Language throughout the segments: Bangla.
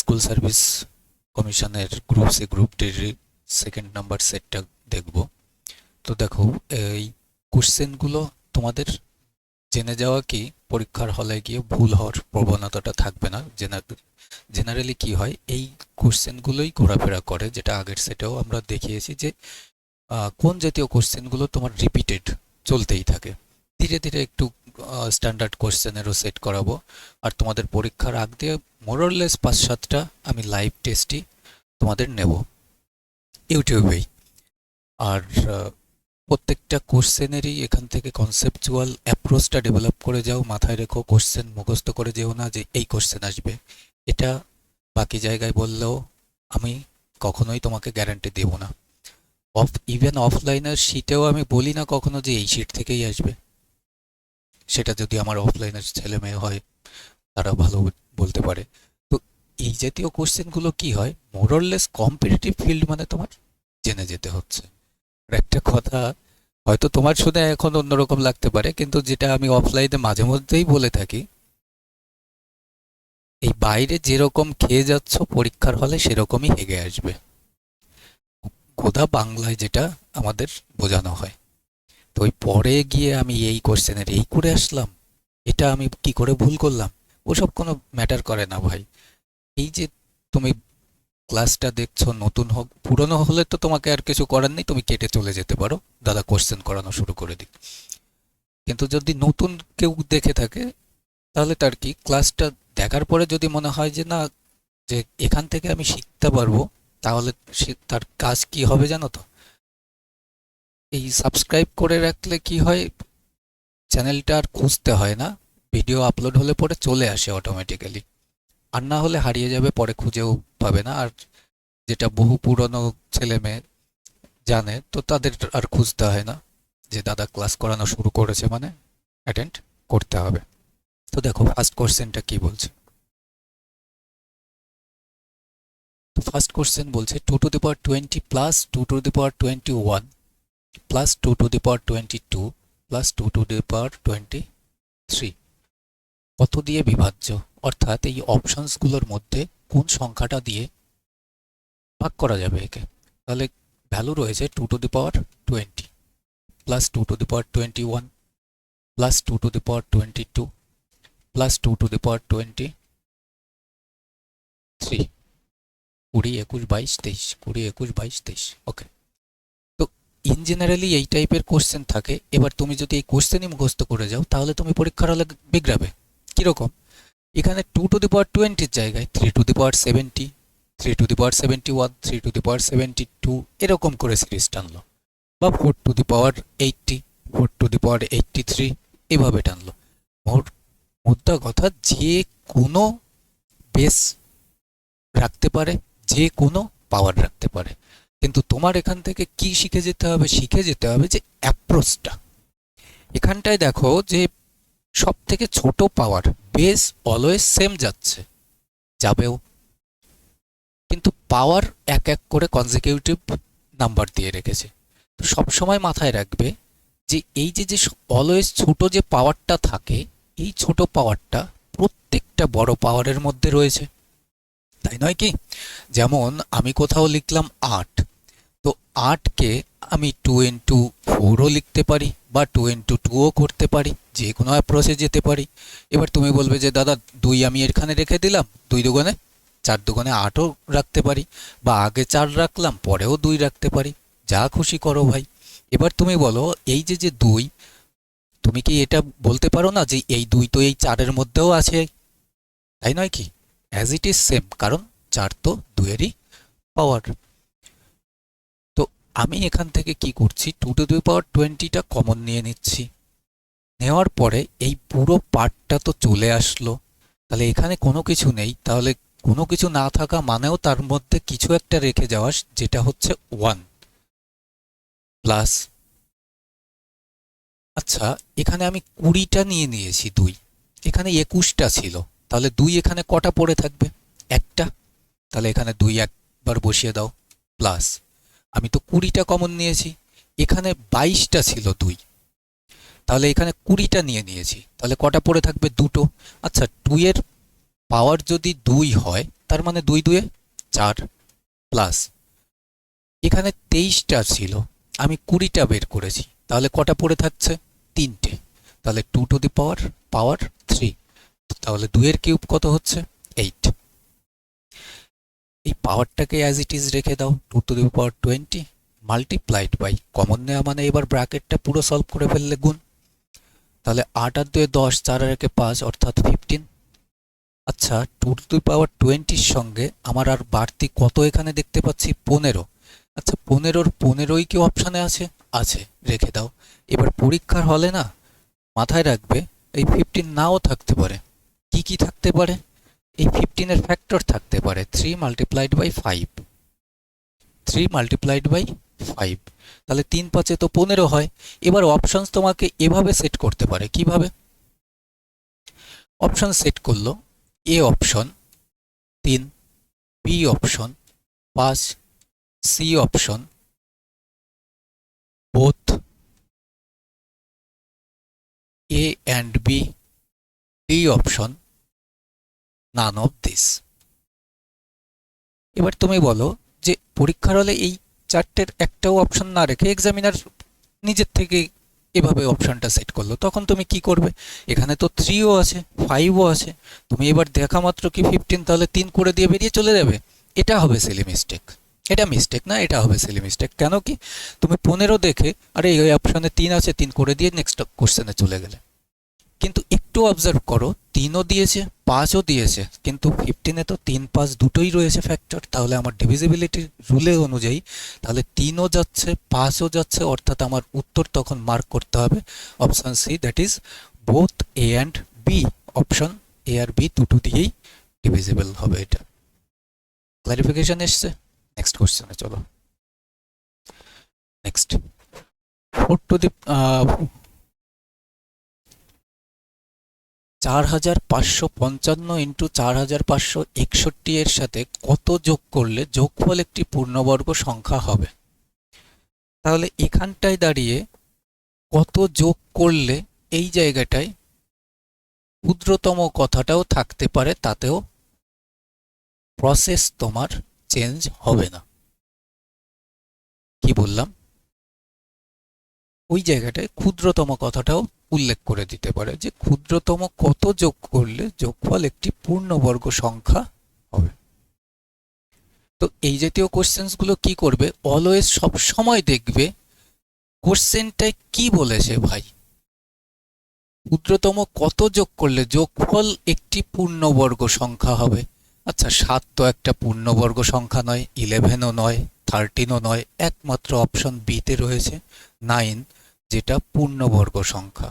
স্কুল সার্ভিস কমিশনের গ্রুপ সি গ্রুপ ডির সেকেন্ড নাম্বার সেটটা দেখব। তো দেখো, এই কোশ্চেনগুলো তোমাদের জেনে যাওয়া কি পরীক্ষার হলে গিয়ে ভুল হওয়ার প্রবণতাটা থাকবে না। জেনারেলি কি হয়, এই কোশ্চেনগুলোই ঘোরাফেরা করে, যেটা আগের সেটেও আমরা দেখিয়েছি যে কোন জাতীয় কোশ্চেনগুলো তোমার রিপিটেড চলতেই থাকে। ধীরে ধীরে একটু স্ট্যান্ডার্ড কোশ্চেনেরও সেট করাবো। আর তোমাদের পরীক্ষার আগ দিয়ে মোরলেস 5-7টা আমি লাইভ টেস্টই তোমাদের নেব ইউটিউবেই। আর প্রত্যেকটা কোশ্চেনেরই এখান থেকে কনসেপচুয়াল অ্যাপ্রোচটা ডেভেলপ করে যাও। মাথায় রেখো, কোশ্চেন মুখস্থ করে যেও না যে এই কোশ্চেন আসবে। এটা বাকি জায়গায় বললেও আমি কখনোই তোমাকে গ্যারান্টি দেব না। ইভেন অফলাইনের শিটেও আমি বলি না কখনো যে এই শিট থেকেই আসবে। সেটা যদি আমার অফলাইনের ছেলে মেয়ে হয় তারা ভালো বলতে পারে। তো এই জাতীয় কোশ্চেনগুলো কি হয়, মোরলেস কম্পিটিটিভ ফিল্ড মানে তোমার জেনে যেতে হচ্ছে। আর একটা কথা হয়তো তোমার শুনে এখন অন্যরকম লাগতে পারে, কিন্তু যেটা আমি অফলাইনে মাঝে মধ্যেই বলে থাকি, এই বাইরে যেরকম খেয়ে যাচ্ছ পরীক্ষার হলে সেরকমই হেগে আসবে। গোদা বাংলায় যেটা আমাদের বোঝানো হয়। তো ওই পরে গিয়ে আমি এই কোশ্চেনের এই করে আসলাম, এটা আমি কি করে ভুল করলাম, ওসব কোনো ম্যাটার করে না ভাই। এই যে তুমি ক্লাসটা দেখছো, নতুন হোক পুরনো হলে তো তোমাকে আর কিছু করার নেই, তুমি কেটে চলে যেতে পারো, দাদা কোশ্চেন করানো শুরু করে দিক। কিন্তু যদি নতুন কেউ দেখে থাকে তাহলে তার কি ক্লাসটা দেখার পরে যদি মনে হয় যে না, যে এখান থেকে আমি শিখতে পারবো, তাহলে সে তার কাজ কি হবে জানো তো? এই সাবস্ক্রাইব করে রাখলে কি হয়, চ্যানেলটা আর খুঁজতে হয় না, ভিডিও আপলোড হলে পরে চলে আসে অটোমেটিক্যালি। আর না হলে হারিয়ে যাবে, পরে খুঁজেও পাবে না। আর যেটা বহু পুরনো ছেলে মেয়ে জানে, তো তাদের আর খুঁজতে হয় না যে দাদা ক্লাস করানো শুরু করেছে মানে অ্যাটেন্ড করতে হবে। তো দেখো ফার্স্ট কোশ্চেনটা কি বলছে। তো ফার্স্ট কোশ্চেন বলছে 2 to the power 20 plus 2 to the power 21 plus 2 to the power 22 plus 2 to the power 23 কত দিয়ে বিভাজ্য, অর্থাৎ এই অপশনসগুলোর মধ্যে কোন সংখ্যাটা দিয়ে ভাগ করা যাবে একে। তাহলে ভ্যালু রয়েছে 2 to the power 20 plus 2 to the power 21 plus 2 to the power 22 plus 2 to the power 23। 20, 21, 22, 23, 20, 21, 22, 23। ওকে। তো ইন জেনারেলি এই টাইপের কোশ্চেন থাকে। এবার তুমি যদি এই কোশ্চেনই মুখস্থ করে যাও তাহলে তুমি পরীক্ষার হলে বিগড়াবে। কিরকম, এখানে 2 to the power 20 জায়গায় 3 to the power 70, 3 to the power 71, 3 to the power 72 এরকম করে সিরিজ টানলো, বা 4 to the power 80, 4 to the power 83 এভাবে টানলো। মোদ্দা কথা, যে কোনো বেস রাখতে পারে, যে কোনো পাওয়ার রাখতে পারে। কিন্তু তোমার এখান থেকে কি শিখে যেতে হবে, শিখে যেতে হবে যে অ্যাপ্রোচটা। এখানটায় দেখো যে সব থেকে ছোট পাওয়ার, বেস অলওয়েজ সেম যাচ্ছে, যাবেও, কিন্তু পাওয়ার এক এক করে কনজিকিউটিভ নাম্বার দিয়ে রেখেছে। তো সবসময় মাথায় রাখবে যে এই যে যে অলওয়েজ ছোট যে পাওয়ারটা থাকে, এই ছোট পাওয়ারটা প্রত্যেকটা বড় পাওয়ারের মধ্যে রয়েছে, তাই নয় কি? যেমন আমি কোথাও লিখলাম 8, তো 8কে আমি 2 into 4ও লিখতে পারি, বা 2 into 2ও করতে পারি, যে কোনো অ্যাপ্রোচে যেতে পারি। এবার তুমি বলবে যে দাদা 2 আমি এখানে রেখে দিলাম, 2 দুগুণে 4, দুগুণে 8ও রাখতে পারি, বা আগে 4 রাখলাম পরেও 2 রাখতে পারি, যা খুশি করো ভাই। এবার তুমি বলো, এই যে যে 2, তুমি কি এটা বলতে পারো না যে এই 2 তো এই 4-এর মধ্যেও আছে, তাই নয় কি? অ্যাজ ইট ইজ সেম, কারণ 4 তো 2-এরই পাওয়ার। তো আমি এখান থেকে কি করছি, 2 to the power 20টা কমন নিয়ে নিচ্ছি। নেওয়ার পরে এই পুরো পার্টটা তো চলে আসলো, তাহলে এখানে কোনো কিছু নেই, তাহলে কোনো কিছু না থাকা মানেও তার মধ্যে কিছু একটা রেখে যাওয়া, যেটা হচ্ছে 1 প্লাস। আচ্ছা, এখানে আমি 20টা নিয়ে নিয়েছি, 2 এখানে 21টা ছিল, তাহলে 2 এখানে কটা পড়ে থাকবে, একটা। তাহলে এখানে 2 একবার বসিয়ে দাও, প্লাস আমি তো 20টা কমন নিয়েছি, এখানে 22টা ছিল 2, তাহলে এখানে 20টা নিয়ে নিয়েছি, তাহলে কটা পড়ে থাকবে, দুটো। আচ্ছা, 2 এর পাওয়ার যদি 2 হয় তার মানে 2 2 4 প্লাস এখানে 23টা ছিল, আমি 20টা বের করেছি, তাহলে কটা পড়ে থাকছে? 3টে। তাহলে 2 টু দি পাওয়ার 3, তাহলে 2 এর কিউব কত হচ্ছে? 8। এই পাওয়ারটাকে অ্যাজ ইট ইজ রেখে দাও, 2 to the power 20 multiplied by, common নেওয়া মানে এবার ব্র্যাকেটটা পুরো সলভ করে ফেললে গুণ, তাহলে 8 আর 2 10, 4 আর 1 5 অর্থাৎ 15। আচ্ছা 2 টু দি পাওয়ার 20 সঙ্গে আমার আর বাড়তি কত এখানে দেখতে পাচ্ছি? 15। আচ্ছা 15-র 15ই কি অপশানে আছে? আছে, রেখে দাও। এবার পরীক্ষার হলে না মাথায় রাখবে এই 15 নাও থাকতে পারে। কি কি থাকতে পারে? এই 15-এর ফ্যাক্টর থাকতে পারে 3 মাল্টিপ্লাইড বাই 5, 3 মাল্টিপ্লাইড বাই 5, তাহলে 3 5 তো 15 হয়। এবার অপশনস তোমাকে এভাবে সেট করতে পারে, কিভাবে? অপশন সেট করলো, A option 3, B option 5, C option both A and B, D option none of this. এবার তুমি বলো যে পরীক্ষার হলে এই চারটের একটাও অপশন না রেখে এক্সামিনার নিজের থেকে এভাবে অপশনটা সেট করলো, তখন তুমি কি করবে? এখানে তো 3ও আছে 5ও আছে, তুমি এবার দেখা মাত্র কি 15, তাহলে 3 করে দিয়ে বেরিয়ে চলে যাবে। এটা হবে সিলি মিস্টেক, এটা মিস্টেক না, এটা হবে সিলি মিস্টেক। কেন কি? তুমি 15 দেখে আরে এই অপশনে 3 আছে, 3 করে দিয়ে নেক্সট কোশ্চেনে চলে গেলে। কিন্তু একটু অবজার্ভ করো, 3ও দিয়েছে 5ও দিয়েছে, কিন্তু 15-এ তো 3 5 দুটোই রয়েছে ফ্যাক্টর, তাহলে আমার ডিভিজিবিলিটির রুলে অনুযায়ী তাহলে 3ও যাচ্ছে 5ও যাচ্ছে, অর্থাৎ আমার উত্তর তখন মার্ক করতে হবে option C, that is both A and B. Option A আর বি দুটো দিয়েই ডিভিজিবল হবে। এটা ক্লারিফিকেশন এসছে? নেক্সট কোশ্চেনে চলো। নেক্সট 4 টু দি 4555 ইন্টু 4561 এর সাথে কত যোগ করলে যোগফল একটি পূর্ণবর্গ সংখ্যা হবে? তাহলে এখানটায় দাঁড়িয়ে কত যোগ করলে, এই জায়গাটায় ক্ষুদ্রতম কথাটাও থাকতে পারে, তাতেও প্রসেস তোমার চেঞ্জ হবে না। কি বললাম? ওই জায়গাটায় ক্ষুদ্রতম কথাটাও উল্লেখ করে দিতে পারে যে ক্ষুদ্রতম কত যোগ করলে যোগফল একটি পূর্ণবর্গ সংখ্যা হবে। তো এই জাতীয় কোশ্চেন্সগুলো কি করবে? অলওয়েজ সব সময় দেখবে কোশ্চেনটায় কি বলেছে ভাই, ক্ষুদ্রতম কত যোগ করলে যোগফল একটি পূর্ণবর্গ সংখ্যা হবে। আচ্ছা 7 তো একটা পূর্ণবর্গ সংখ্যা নয়, 11ও নয়, 13ও নয়, একমাত্র অপশন বিতে রয়েছে 9, যেটা পূর্ণবর্গ সংখ্যা।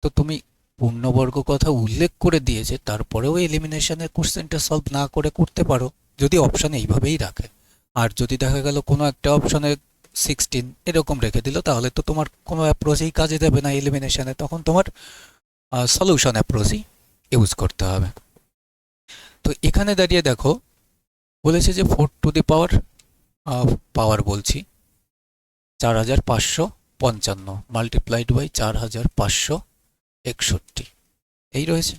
তো তুমি পূর্ণবর্গ কথা উল্লেখ করে দিয়েছে, তারপরেও এলিমিনেশনের কোশ্চেনটা সলভ না করে করতে পারো যদি অপশন এইভাবেই রাখে। আর যদি দেখা গেল কোনো একটা অপশনে 16 এরকম রেখে দিল, তাহলে তো তোমার কোনো অ্যাপ্রোচই কাজে দেবে না এলিমিনেশনে, তখন তোমার সলিউশন অ্যাপ্রোচই ইউজ করতে হবে। তো এখানে দাঁড়িয়ে দেখো বলেছে যে 4 টু দি পাওয়ার বলছি 4555 মাল্টিপ্লাইড বাই 4561 এই রয়েছে।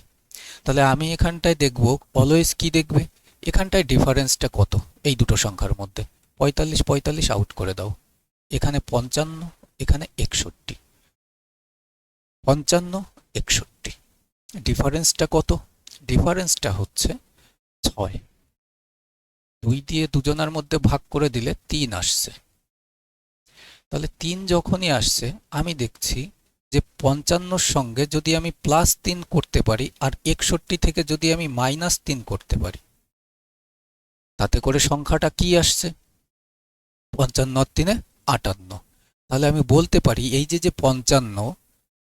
তাহলে আমি এখানটায় দেখব, অলওয়েজ কি দেখবে, এখানটায় ডিফারেন্সটা কত এই দুটো সংখ্যার মধ্যে। 45 45 আউট করে দাও, এখানে 55, এখানে 61, 55 61, ডিফারেন্সটা কত? ডিফারেন্সটা হচ্ছে 6। 2 দিয়ে দুজনের মধ্যে ভাগ করে দিলে 3 আসছে। তাহলে 3 যখনই আসছে, আমি দেখছি যে 55-র সঙ্গে যদি আমি +3 করতে পারি আর 61 থেকে যদি আমি -3 করতে পারি, তাতে করে সংখ্যাটা কি আসছে? 55 আর 3 58। তাহলে আমি বলতে পারি এই যে 55,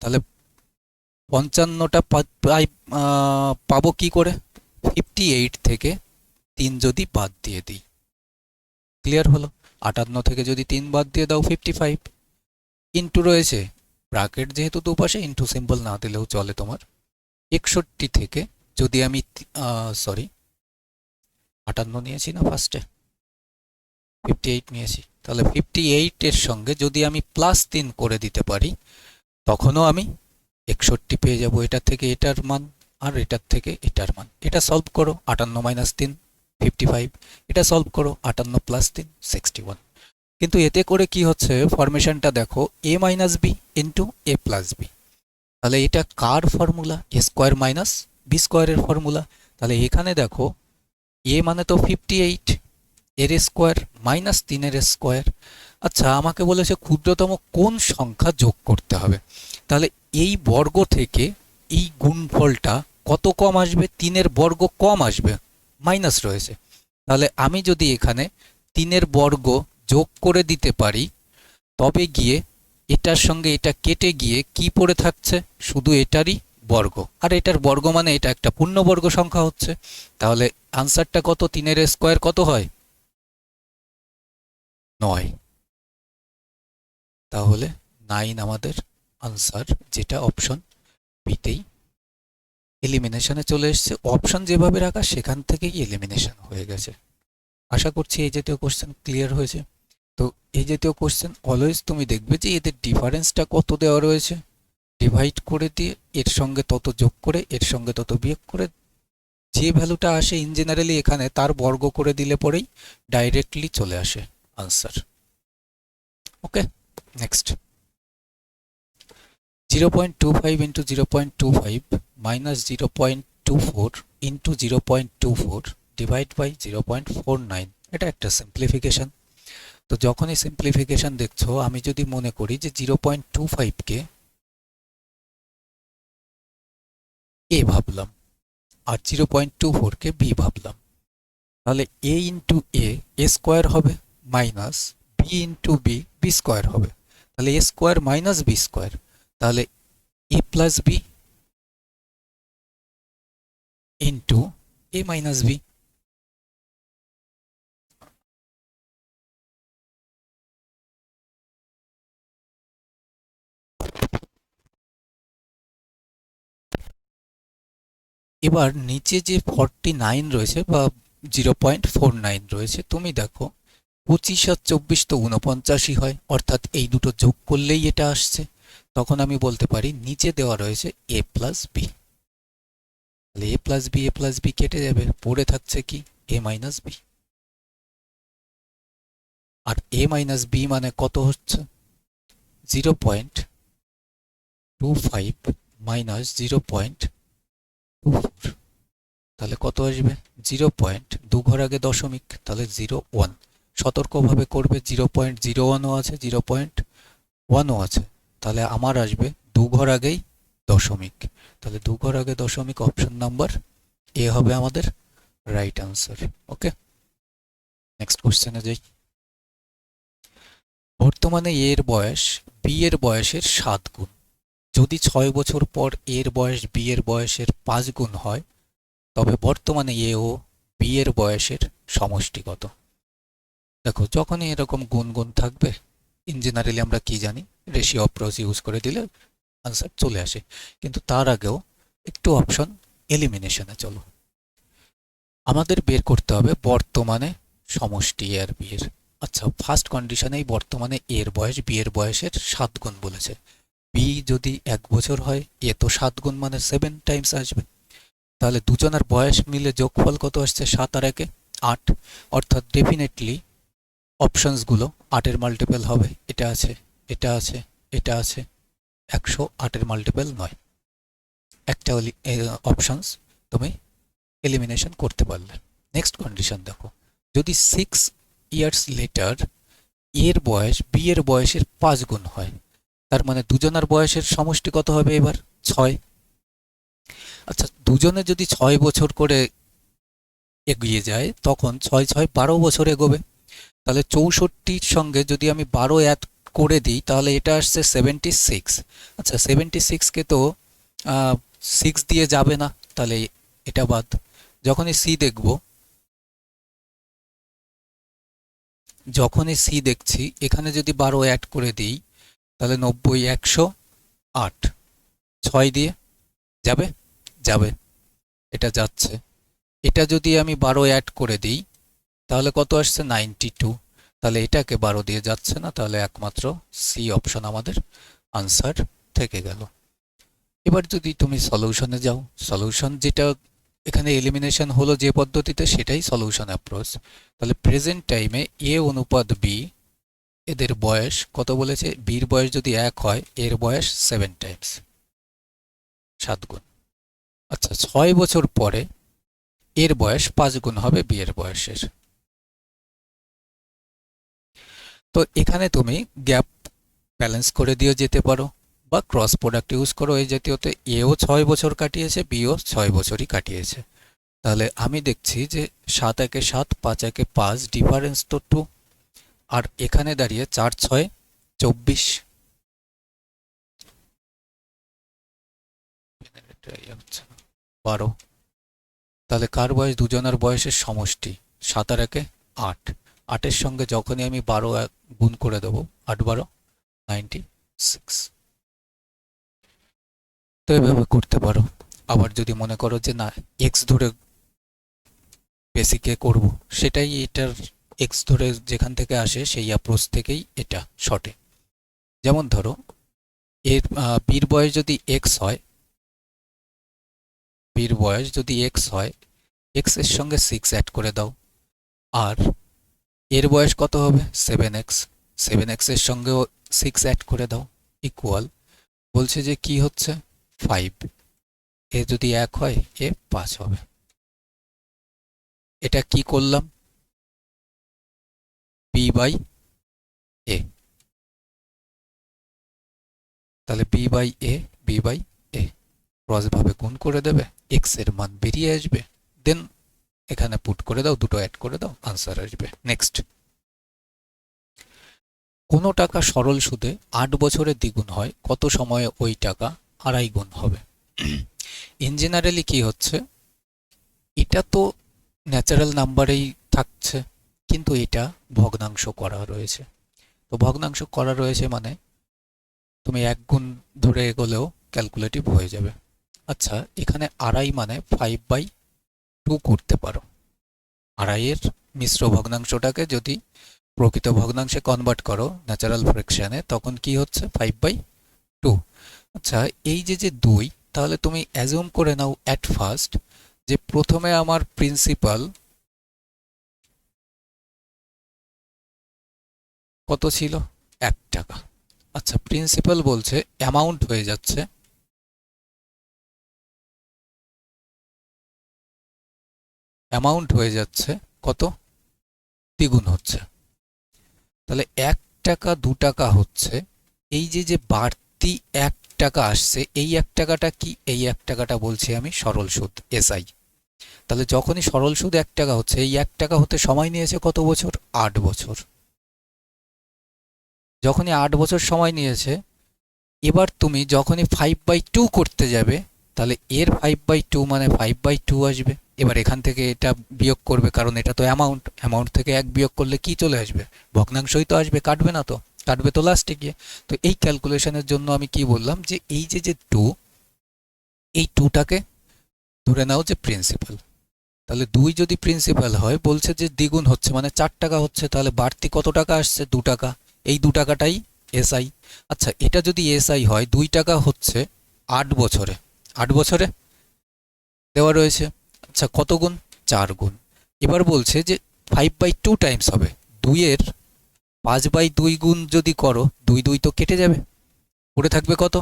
তাহলে 55টা পাবো কি করে? 58 থেকে 3 যদি বাদ দিয়ে দিই, ক্লিয়ার হলো? 58 থেকে যদি 3 বাদ দিয়ে দাও 55, ইন্টু রয়েছে ব্র্যাকেট যেহেতু দুপাশে, ইন্টু সিম্বল না দিলেও চলে তোমার। 61 থেকে যদি আমি 58 নিয়েছি না ফার্স্টে, 58 নিয়েছি, তাহলে 58 এর সঙ্গে যদি আমি +3 করে দিতে পারি, তখনও আমি 61 পেয়ে যাব। এটা থেকে এটার মান আর এটার থেকে এটার মান। এটা সলভ করো, 58 - 3 55। এটা সলভ করো, 58 + 3 61। কিন্তু এতে করে কি হচ্ছে, ফরমেশনটা দেখো a - b into a + b। তাহলে এটা কার formula? a square minus b স্কোয়ারের ফর্মুলা। তাহলে এখানে দেখো a মানে তো 58, এর স্কোয়ার মাইনাস 3 এর স্কোয়ার। আচ্ছা, আমাকে বলেছে ক্ষুদ্রতম কোন সংখ্যা যোগ করতে হবে। তাহলে এই বর্গ থেকে এই গুণফলটা কত কম আসবে? 3 বর্গ কম আসবে, মাইনাস রয়েছে। তাহলে আমি যদি এখানে 3 বর্গ যোগ করে দিতে পারি, তবে গিয়ে এটার সঙ্গে এটা কেটে গিয়ে কি পড়ে থাকছে? শুধু এটারই বর্গ। আর এটার বর্গ মানে এটা একটা পূর্ণবর্গ সংখ্যা হচ্ছে। তাহলে আনসারটা কত? 3 স্কোয়ার কত হয়? 9। তাহলে 9 আমাদের আনসার, যেটা অপশন বিতেই এলিমিনেশনে চলে এসছে। অপশন যেভাবে রাখা সেখান থেকেই এলিমিনেশন হয়ে গেছে। আশা করছি এই জাতীয় কোশ্চেন ক্লিয়ার হয়েছে। তো এই জাতীয় কোশ্চেন অলওয়েজ তুমি দেখবে যে এদের ডিফারেন্সটা কত দেওয়া রয়েছে, ডিভাইড করে দিয়ে এর সঙ্গে তত যোগ করে এর সঙ্গে তত বিয়োগ করে যে ভ্যালুটা আসে ইন জেনারেলি এখানে তার বর্গ করে দিলে পরেই ডাইরেক্টলি চলে আসে answer. Okay, next. 0.25 into 0.25 minus 0.24 into 0.24 divide by 0.49। এটা একটা সিম্পলিফিকেশন। তো যখনই সিম্পলিফিকেশন দেখছো, আমি যদি মনে করি যে 0.25কে এ ভাবলাম আর 0.24কে বি ভাবলাম, তাহলে এ ইন্টু এ স্কোয়ার হবে, minus B into B square হবে। তাহলে A square minus B square, তাহলে A plus B into A minus B. এবার নিচে যে 49 রয়েছে বা 0.49 রয়েছে, তুমি দেখো 25 আর 24 তো 49ই হয়, অর্থাৎ এই দুটো যোগ করলেই এটা আসছে। তখন আমি বলতে পারি নিচে দেওয়া রয়েছে এ প্লাস বি। তাহলে এ প্লাস বি কেটে যাবে, পড়ে থাকছে কি? এ মাইনাস বি। আর এ মাইনাস বি মানে কত হচ্ছে? 0.25 মাইনাস 0.24। তাহলে কত আসবে? 0.2 ঘর আগে দশমিক, তাহলে 0.1। সতর্কভাবে করবে, 0.01ও আছে, 0.1ও আছে। তাহলে আমার আসবে 2 ঘর আগেই দশমিক। তাহলে 2 ঘর আগে দশমিক, অপশন নাম্বার এ হবে আমাদের রাইট আনসার। ওকে, নেক্সট কোশ্চেনে যাই। বর্তমানে এর বয়স বি এর বয়সের 7 গুণ। যদি 6 বছর পর এর বয়স বি এর বয়সের 5 গুণ হয়, তবে বর্তমানে এ ও বি এর বয়সের সমষ্টি কত? দেখো, যখনই এরকম গুণ গুণ থাকবে, ইন জেনারেলি আমরা কি জানি? রেশিও অ্যাপ্রোচ ইউজ করে দিলে আনসার চলে আসে। কিন্তু তার আগেও একটু অপশন এলিমিনেশনে চলো। আমাদের বের করতে হবে বর্তমানে সমষ্টি এ আর বি এর। আচ্ছা, ফার্স্ট কন্ডিশনেই বর্তমানে এর বয়স বি এর বয়সের 7 গুণ বলেছে। বি যদি 1 বছর হয়, এ তো 7 গুণ মানে 7 টাইমস আসবে। তাহলে দুজনের বয়স মিলে যোগফল কত আসছে? 7 আর 1 8। অর্থাৎ ডেফিনেটলি অপশনসগুলো 8-এর মাল্টিপল হবে। এটা আছে, এটা আছে, এটা আছে। 108-এর মাল্টিপল নয়। একটা অপশনস তুমি এলিমিনেশন করতে পারলে। নেক্সট কন্ডিশন দেখো, যদি 6 ইয়ার্স লেটার এর বয়স বি এর বয়সের 5 গুণ হয়, তার মানে দুজনের বয়সের সমষ্টি কত হবে এবার? 6। আচ্ছা, দুজনে যদি 6 বছর করে এগিয়ে যায়, তখন 6 6 12 বছর এগোবে। তাহলে 64-র সঙ্গে যদি আমি 12 অ্যাড করে দিই, তাহলে এটা আসছে 76। আচ্ছা, 76কে তো 6 দিয়ে যাবে না, তাহলে এটা বাদ। যখনই সি দেখব, যখনই সি দেখছি, এখানে যদি 12 অ্যাড করে দিই, তাহলে 90 108। 6 দিয়ে যাবে? যাবে, এটা যাচ্ছে। এটা যদি আমি 12 অ্যাড করে দিই, তাহলে কত আসছে? 92। তাহলে এটাকে 12 দিয়ে যাচ্ছে না, তাহলে একমাত্র সি অপশন আমাদের আনসার থেকে গেল। এবার যদি তুমি সলিউশনে যাও, সলিউশন যেটা এখানে এলিমিনেশন হলো যে পদ্ধতিতে, সেটাই সলিউশন অ্যাপ্রোচ। তাহলে প্রেজেন্ট টাইমে এ অনুপাত বি, এদের বয়স কত বলেছে? বির বয়স যদি 1 হয়, এর বয়স 7 টাইমস, 7 গুণ। আচ্ছা, 6 বছর পরে এর বয়স 5 গুণ হবে বি এর বয়সের। তো এখানে তুমি গ্যাপ ব্যালেন্স করে দিয়ে যেতে পারো, বা ক্রস প্রোডাক্ট ইউজ করো এই জাতীয়তে। এও 6 বছর কাটিয়েছে, বিও 6 বছরই কাটিয়েছে। তাহলে আমি দেখছি যে 7 একে 7, 5 একে 5, ডিফারেন্স তো 2। আর এখানে দাঁড়িয়ে 4 6 24, 12। তাহলে কার বয়স? দুজনের বয়সের সমষ্টি। 7 আর 1 8, 8-এর সঙ্গে যখনই আমি 12 গুণ করে দেবো, 8 12 96। তো এভাবে করতে পারো। আবার যদি মনে করো যে না, এক্স ধরে বেসিকে করব, সেটাই এটার এক্স ধরে যেখান থেকে আসে সেই অ্যাপ্রোচ থেকেই এটা শর্টে। যেমন ধরো এর বির বয়স যদি এক্স হয়, বির বয়স যদি এক্স হয়, এক্স এর সঙ্গে 6 অ্যাড করে দাও। আর এর বয়স কত হবে? 7x, 7x এর সঙ্গেও 6 অ্যাড করে দাও, ইকুয়াল বলছে যে কি হচ্ছে? 5। এ যদি 1 হয়, এ 5 হবে। এটা কি করলাম? B by A. তাহলে B by A, B by A cross ভাবে গুণ করে দেবে, এক্স এর মান বেরিয়ে আসবে, দেন এখানে পুট করে দাও, দুটো অ্যাড করে দাও, আনসার আসবে। নেক্সট, কোনো টাকা সরল সুদে 8 বছরে দ্বিগুণ হয়, কত সময়ে ওই টাকা আড়াই গুণ হবে? ইন জেনারেলি কি হচ্ছে, এটা তো ন্যাচারাল নাম্বারেই থাকছে, কিন্তু এটা ভগ্নাংশ করা রয়েছে। তো ভগ্নাংশ করা রয়েছে মানে তুমি 1 গুণ ধরে এগোলেও ক্যালকুলেটিভ হয়ে যাবে। আচ্ছা, এখানে আড়াই মানে 5/2 করতে পারো। আড়াইয়ের মিশ্র ভগ্নাংশটাকে যদি প্রকৃত ভগ্নাংশে কনভার্ট করো ন্যাচারাল ফ্র্যাকশনে, তখন কি হচ্ছে? 5/2। আচ্ছা, এই যে 2, তাহলে তুমি অ্যাজিউম করে নাও অ্যাট ফার্স্ট যে প্রথমে আমার প্রিন্সিপাল কত ছিল? 1 টাকা। আচ্ছা, প্রিন্সিপাল বলছে অ্যামাউন্ট হয়ে যাচ্ছে, অ্যামাউন্ট হয়ে যাচ্ছে কত? দ্বিগুণ হচ্ছে। তাহলে 1 টাকা 2 টাকা হচ্ছে, এই যে বাড়তি 1 টাকা আসছে, এই 1 টাকাটা কি? এই 1 টাকাটা বলছি আমি সরল সুদ, এসআই। তাহলে যখনই সরল সুদ 1 টাকা হচ্ছে, এই 1 টাকা হতে সময় নিয়েছে কত বছর? 8 বছর। যখনই 8 বছর সময় নিয়েছে, এবার তুমি যখনই 5/2 করতে যাবে, তাহলে এর 5/2 মানে 5/2 আসবে। এবার এখান থেকে এটা বিয়োগ করবে, কারণ এটা তো অ্যামাউন্ট, অ্যামাউন্ট থেকে 1 বিয়োগ করলে কি চলে আসবে? ভগ্নাংশই তো আসবে, কাটবে না তো, কাটবে তো লাস্টে গিয়ে। তো এই ক্যালকুলেশনের জন্য আমি কি বললাম, যে এই যে 2, এই 2টাকে ধরে নাও যে প্রিন্সিপাল। তাহলে 2 যদি প্রিন্সিপাল হয়, বলছে যে দ্বিগুণ হচ্ছে মানে 4 টাকা হচ্ছে, তাহলে বাড়তি কত টাকা আসছে? 2 টাকা। এই 2 টাকাটাই এসআই। আচ্ছা, এটা যদি এসআই হয়, 2 টাকা হচ্ছে 8 বছরে, 8 বছরে দেওয়া রয়েছে। আচ্ছা, কত গুণ? 4 গুণ। এবার বলছে যে 5/2 টাইমস হবে 2 এর 5/2 গুণ যদি করো, 2 2 তো কেটে যাবে, পড়ে থাকবে কত?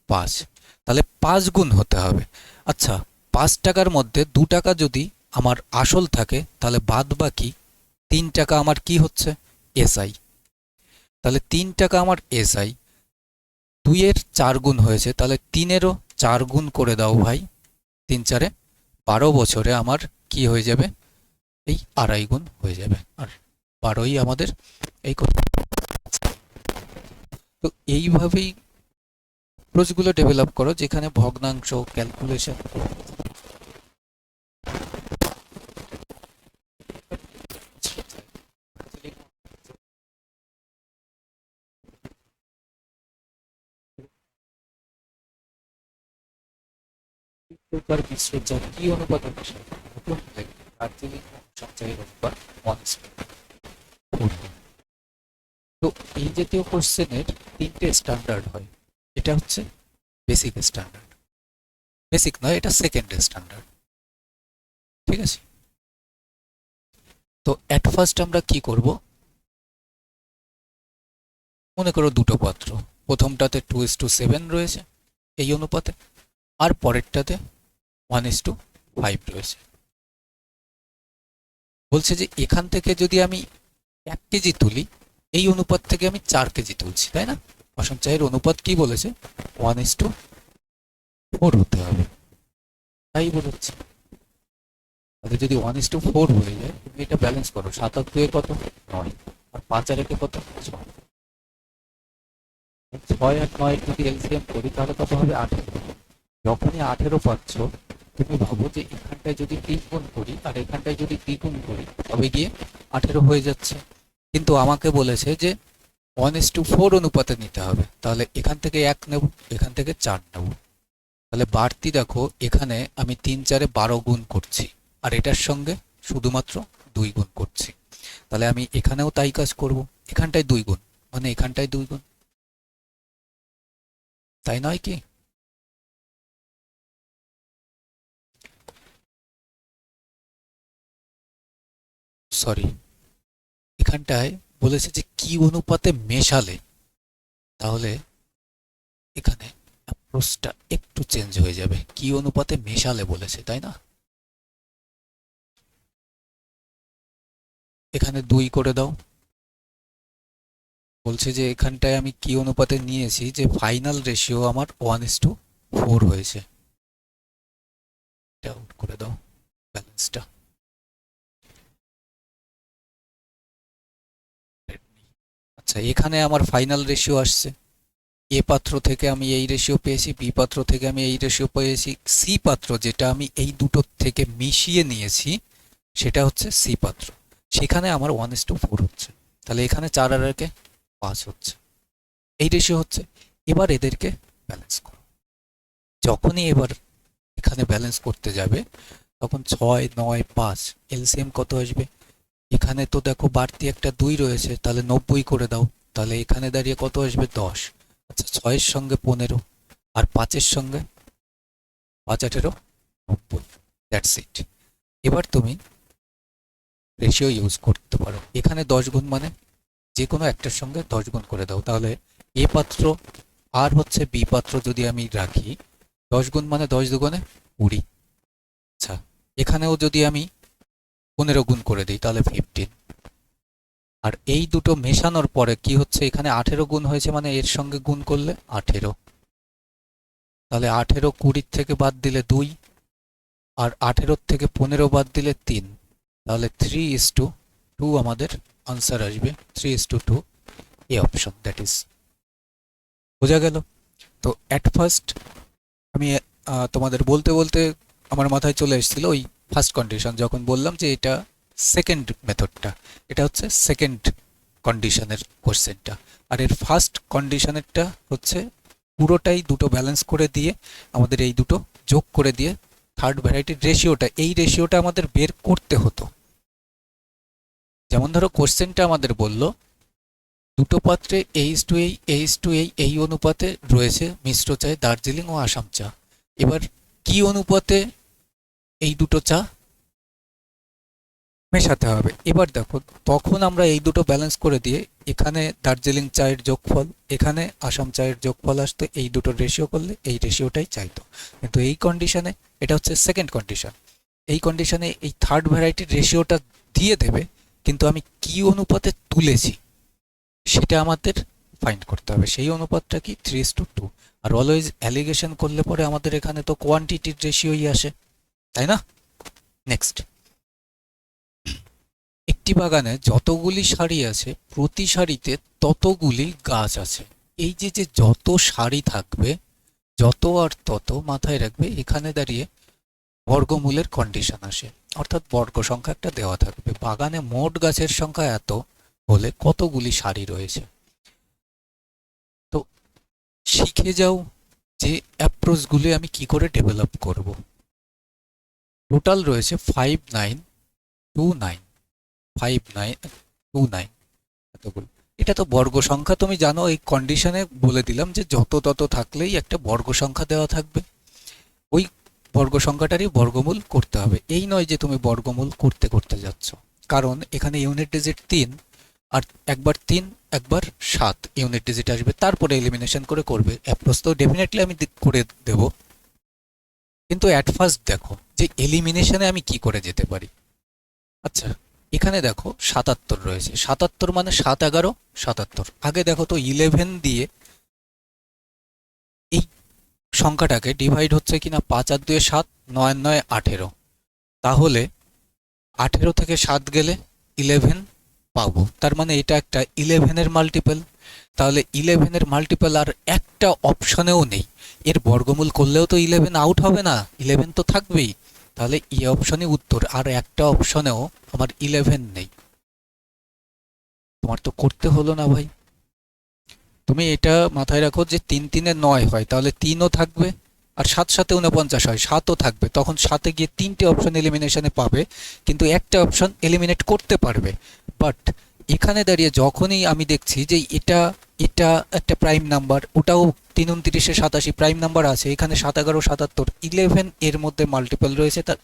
5। তাহলে 5 গুণ হতে হবে। আচ্ছা, 5 টাকার মধ্যে 2 টাকা যদি আমার আসল থাকে, তাহলে বাদ বাকি 3 টাকা আমার কি হচ্ছে? এসআই। তাহলে 3 টাকা আমার এসআই। 2 এর 4 গুণ হয়েছে, তাহলে 3-এরও 4 গুণ করে দাও ভাই। 3 4-এ 12 বছরে আমার কি হয়ে যাবে? এই আড়াই গুণ হয়ে যাবে। আর 12ই আমাদের এই কথা। তো এইভাবেই অ্যাপ্রোচগুলো ডেভেলপ করো, যেখানে ভগ্নাংশ ক্যালকুলেশন প্রকার মিশ্র জাতীয় অনুপাতের সাথে নতুন দার্জিলিং সঞ্চয় রোববার মনস্পি করবে। তো এই জাতীয় কোশ্চেনের 3টে স্ট্যান্ডার্ড হয়। এটা হচ্ছে বেসিক স্ট্যান্ডার্ড। বেসিক নয়, এটা সেকেন্ড স্ট্যান্ডার্ড। ঠিক আছে, তো অ্যাট ফার্স্ট আমরা কি করব, মনে করো দুটো পাত্র, প্রথমটাতে 2:7 রয়েছে এই অনুপাতে, আর পরেরটাতে 1:5 রয়েছে। বলছে যে এখান থেকে যদি আমি 1 কেজি তুলি, এই অনুপাত থেকে আমি 4 কেজি তুলছি, তাই না? অসম চায়ের অনুপাত কি বলেছে, 1:4 হতে হবে, তাই বলেছে। তাহলে যদি 1:4 হয়ে যায়, তুমি এটা ব্যালেন্স করো, 7 আর 2 কত, 9, আর 5 আর 1 কত, 6। 6 আর 9 যদি এলসিএম করি তাহলে কত হবে, 18। যখনই 18 পাচ্ছ, তুমি ভাবো যে এখানটায় যদি 3 গুণ করি আর এখানটায় যদি 3 গুণ করি, তবে গিয়ে 18 হয়ে যাচ্ছে। কিন্তু আমাকে বলেছে যে 1:4 অনুপাতে নিতে হবে, তাহলে এখান থেকে 1 নেব, এখান থেকে 4 নেব। তাহলে বাড়তি দেখো, এখানে আমি 3 4 12 গুণ করছি, আর এটার সঙ্গে শুধুমাত্র 2 গুণ করছি। তাহলে আমি এখানেও তাই কাজ করব, এখানটায় 2 গুণ মানে এখানটায় 2 গুণ, তাই নয় কি? সরি, এখানটায় বলেছে যে কি অনুপাতে মেশালে, তাহলে এখানে অ্যাপ্রোচটা একটু চেঞ্জ হয়ে যাবে, কি অনুপাতে মেশালে বলেছে, তাই না? এখানে 2 করে দাও। বলছে যে এখানটায় আমি কি অনুপাতে নিয়েছি, যে ফাইনাল রেশিও আমার 1:4 হয়েছে, এটা আউট করে দাও ব্যালেন্সটা। আচ্ছা, এখানে আমার ফাইনাল রেশিও আসছে, এ পাত্র থেকে আমি এই রেশিও পেয়েছি, বি পাত্র থেকে আমি এই রেশিও পেয়েছি, সি পাত্র যেটা আমি এই দুটোর থেকে মিশিয়ে নিয়েছি সেটা হচ্ছে সি পাত্র, সেখানে আমার 1:4 হচ্ছে। তাহলে এখানে 4 আর 5 হচ্ছে, এই রেশিও হচ্ছে। এবার এদেরকে ব্যালেন্স করো। যখনই এবার এখানে ব্যালেন্স করতে যাবে, তখন 6 9 5 এলসিএম কত আসবে, এখানে তো দেখো বাড়তি একটা 2 রয়েছে, তাহলে 90 করে দাও, তাহলে এখানে দাঁড়িয়ে কত আসবে, 10। আচ্ছা, 6 এর সঙ্গে 15 আর 5 এর সঙ্গে 5 18 90, দ্যাটস ইট। এবার তুমি রেশিও ইউজ করতে পারো, এখানে 10 গুণ মানে যে কোনো একটার সঙ্গে 10 গুণ করে দাও, তাহলে এ পাত্র আর হচ্ছে বি পাত্র যদি আমি রাখি, 10 গুণ মানে 10 দুগুণে 20। আচ্ছা, এখানেও যদি আমি 15 গুণ করে দিই তাহলে 15। আর এই দুটো মেশানোর পরে কি হচ্ছে, এখানে 18 গুণ হয়েছে মানে এর সঙ্গে গুণ করলে 18, তাহলে 18 20 থেকে বাদ দিলে 2, আর 18 থেকে 15 বাদ দিলে 3, তাহলে 3:2 আমাদের আনসার আসবে, 3:2 এ অপশন, দ্যাট ইজ। বোঝা গেল? তো অ্যাট ফার্স্ট আমি তোমাদের বলতে বলতে আমার মাথায় চলে এসেছিল ওই ফার্স্ট কন্ডিশন, যখন বললাম যে এটা সেকেন্ড মেথডটা, এটা হচ্ছে সেকেন্ড কন্ডিশনের কোশ্চেনটা, আর এর ফার্স্ট কন্ডিশনেরটা হচ্ছে পুরোটাই দুটো ব্যালেন্স করে দিয়ে আমাদের এই দুটো যোগ করে দিয়ে থার্ড ভ্যারাইটির রেশিওটা, এই রেশিওটা আমাদের বের করতে হতো। যেমন ধরো কোশ্চেনটা আমাদের বলল দুটো পাত্রে এই অনুপাতে রয়েছে মিশ্র চায়ে দার্জিলিং ও আসাম চা, এবার কি অনুপাতে এই দুটো চা মেশাতে হবে। এবার দেখো, তখন আমরা এই দুটো ব্যালেন্স করে দিয়ে এখানে দার্জিলিং চায়ের যোগফল, এখানে আসাম চায়ের যোগফল আসতো, এই দুটোর রেশিও করলে এই রেশিওটাই চাইতো। কিন্তু এই কন্ডিশনে, এটা হচ্ছে সেকেন্ড কন্ডিশন, এই কন্ডিশনে এই থার্ড ভ্যারাইটির রেশিওটা দিয়ে দেবে, কিন্তু আমি কি অনুপাতে তুলেছি সেটা আমাদের ফাইন্ড করতে হবে। সেই অনুপাতটা কি, 3:2। আর অলওয়েজ অ্যালিগেশন করলে পরে আমাদের এখানে তো কোয়ান্টিটির রেশিওই আসে, তাই না? নেক্সট, একটি বাগানে যতগুলি সারি আছে প্রতি সারিতে ততগুলি গাছ আছে। এই যে যে যত সারি থাকবে, যত আর তত মাথায় রাখবে, এখানে দাঁড়িয়ে বর্গমূলের কন্ডিশন আসে, অর্থাৎ বর্গ সংখ্যা একটা দেওয়া থাকবে। বাগানে মোট গাছের সংখ্যা এত হলে কতগুলি সারি রয়েছে। তো শিখে যাও যে অ্যাপ্রোচগুলি আমি কি করে ডেভেলপ করব। টোটাল রয়েছে 5929, 5929 এতগুলো। এটা তো বর্গ সংখ্যা, তুমি জানো এই কন্ডিশনে বলে দিলাম যে যত তত থাকলেই একটা বর্গ সংখ্যা দেওয়া থাকবে। ওই বর্গ সংখ্যাটারই বর্গমূল করতে হবে। এই নয় যে তুমি বর্গমূল করতে করতে যাচ্ছ, কারণ এখানে ইউনিট ডিজিট 3, আর একবার 3 একবার 7 ইউনিট ডিজিট আসবে, তারপরে এলিমিনেশন করে করবে। অ্যাপ্রোচ তো ডেফিনেটলি আমি করে দেব, কিন্তু অ্যাট ফার্স্ট দেখো যে এলিমিনেশনে আমি কি করে যেতে পারি। আচ্ছা, এখানে দেখো 77 রয়েছে, 77 মানে 7 11 77। আগে দেখো তো 11 দিয়ে এই সংখ্যাটাকে ডিভাইড হচ্ছে কিনা। 5 আর 2 7, 9 9 18। তাহলে 18 থেকে 7 গেলে 11 পাবো, তার মানে এটা একটা 11-এর মাল্টিপল। তাহলে 11-এর মাল্টিপল আর একটা অপশনেও নেই। এর বর্গমূল করলেও তো 11 আউট হবে না, 11 তো থাকবেই। তাহলে এই অপশনই উত্তর, আর একটা অপশনেও আমার 11 নেই। তোমার তো করতে হলো না ভাই। তুমি এটা মাথায় রাখো যে 3 3 9 হয়, তাহলে 3ও থাকবে, আর 7 7 49 হয়, 7ও থাকবে। তখন 7-এ গিয়ে 3টে অপশন এলিমিনেশনে পাবে, কিন্তু একটা অপশন এলিমিনেট করতে পারবে। বাট এখানে দাঁড়িয়ে যখনই আমি দেখছি যে এটা এটা একটা প্রাইম নাম্বার, ওটাও 3 29 87 প্রাইম নাম্বার আছে, এখানে 7 11 77 11 এর মধ্যে মাল্টিপল রয়েছে, তার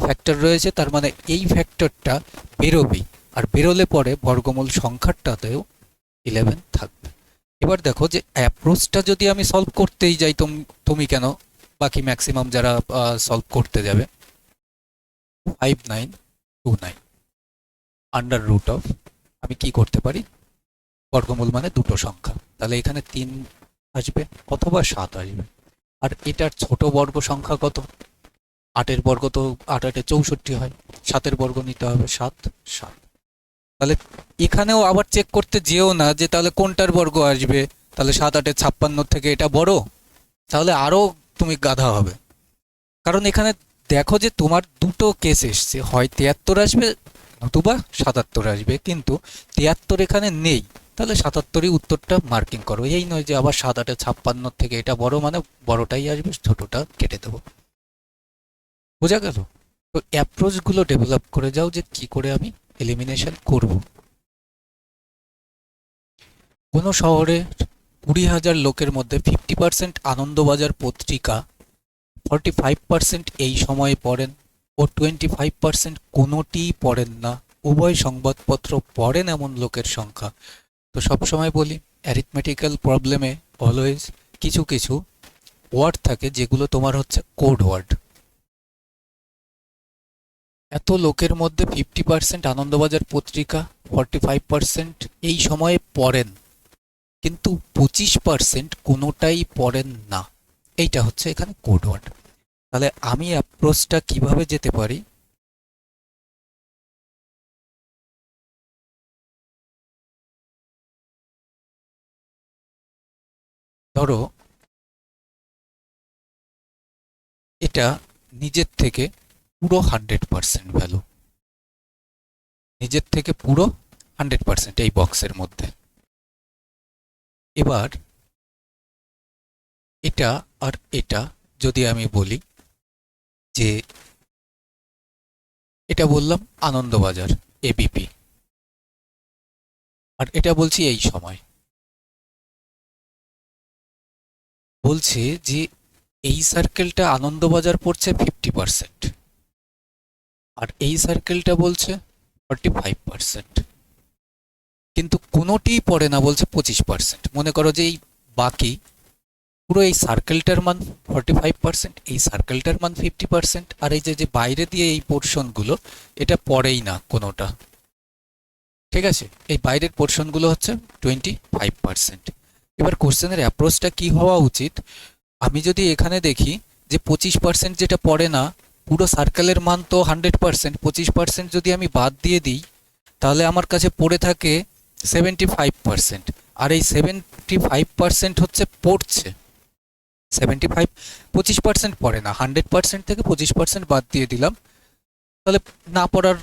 ফ্যাক্টর রয়েছে, তার মানে এই ফ্যাক্টরটা বেরোবেই। আর বেরোলে পরে বর্গমূল সংখ্যাটাতেও 11 থাকবে। এবার দেখো যে অ্যাপ্রোচটা যদি আমি সলভ করতেই যাই, তুমি কেন, বাকি ম্যাক্সিমাম যারা সলভ করতে যাবে, 5929 আন্ডার রুট অফ, আমি কি করতে পারি, বর্গমূল মানে দুটো সংখ্যা, তাহলে এখানে 3 আসবে অথবা 7 আসবে। আর এটার ছোট বর্গ সংখ্যা কত, 8-এর বর্গ তো 8 8-এ 64 হয়, 7-এর বর্গ নিতে হবে 7 7। তাহলে এখানেও আবার চেক করতে যেও না যে তাহলে কোনটার বর্গ আসবে, তাহলে 7 8-এ 56 থেকে এটা বড়, তাহলে আরো তুমি গাধা হবে। কারণ এখানে দেখো যে তোমার দুটো কেস এসছে, হয় 73 আসবে নতুবা 77 আসবে, কিন্তু 73 এখানে নেই। তাহলে 77-ই উত্তরটা মার্কিং করো। এই নয় যে আবার 7 8-এ 56 থেকে এটা বড় মানে বড়টাই আসবে, ছোটটা কেটে দেবো। বোঝা গেল? তো অ্যাপ্রোচগুলো ডেভেলপ করে যাও যে কি করে আমি এলিমিনেশন করব। কোনো শহরে 20,000 লোকের মধ্যে 50% আনন্দবাজার পত্রিকা, 45% এই সময়ে পড়েন ও 25% কোনোটিই পড়েন না। উভয় সংবাদপত্র পড়েন এমন লোকের সংখ্যা। তো সবসময় বলি অ্যারিথমেটিক্যাল প্রবলেমে অলওয়েজ কিছু কিছু ওয়ার্ড থাকে যেগুলো তোমার হচ্ছে কোড ওয়ার্ড। এত লোকের মধ্যে 50% আনন্দবাজার পত্রিকা, 45% এই সময়ে পড়েন, কিন্তু 25% কোনোটাই পড়েন না। এইটা হচ্ছে এখানে কোড ওয়ার্ড। তাহলে আমি অ্যাপ্রোচটা কিভাবে যেতে পারি, ধরো এটা নিজের থেকে পুরো 100% ভ্যালু, নিজের থেকে পুরো 100% এই বক্সের মধ্যে। এবার এটা আর এটা যদি আমি বলি যে এটা বললাম আনন্দবাজার এবিপি, আর এটা বলছি এই সময়, বলছে যে এই সার্কেলটা আনন্দবাজার পড়ছে 50%, আর এই সার্কেলটা বলছে 45%, কিন্তু কোনোটিই পড়ে না বলছে 25%। মনে করো যে এই বাকি পুরো এই সার্কেলটার মান 45%, এই সার্কেলটার মান 50%, আর এই যে বাইরে দিয়ে এই পোর্শনগুলো এটা পড়েই না কোনোটা। ঠিক আছে, এই বাইরের পোর্শনগুলো হচ্ছে 25%। এবার কোশ্চেনের অ্যাপ্রোচটা কি হওয়া উচিত, আমি যদি এখানে দেখি যে 25% যেটা পড়ে না, পুরো সার্কেলের মান তো 100%, 25% যদি আমি বাদ দিয়ে দিই তাহলে আমার কাছে পড়ে থাকে 75%, আর এই 75% হচ্ছে পড়ছে। 75 25% পড়ে না, 100% থেকে 25% বাদ দিয়ে দিলাম, তাহলে না পড়ার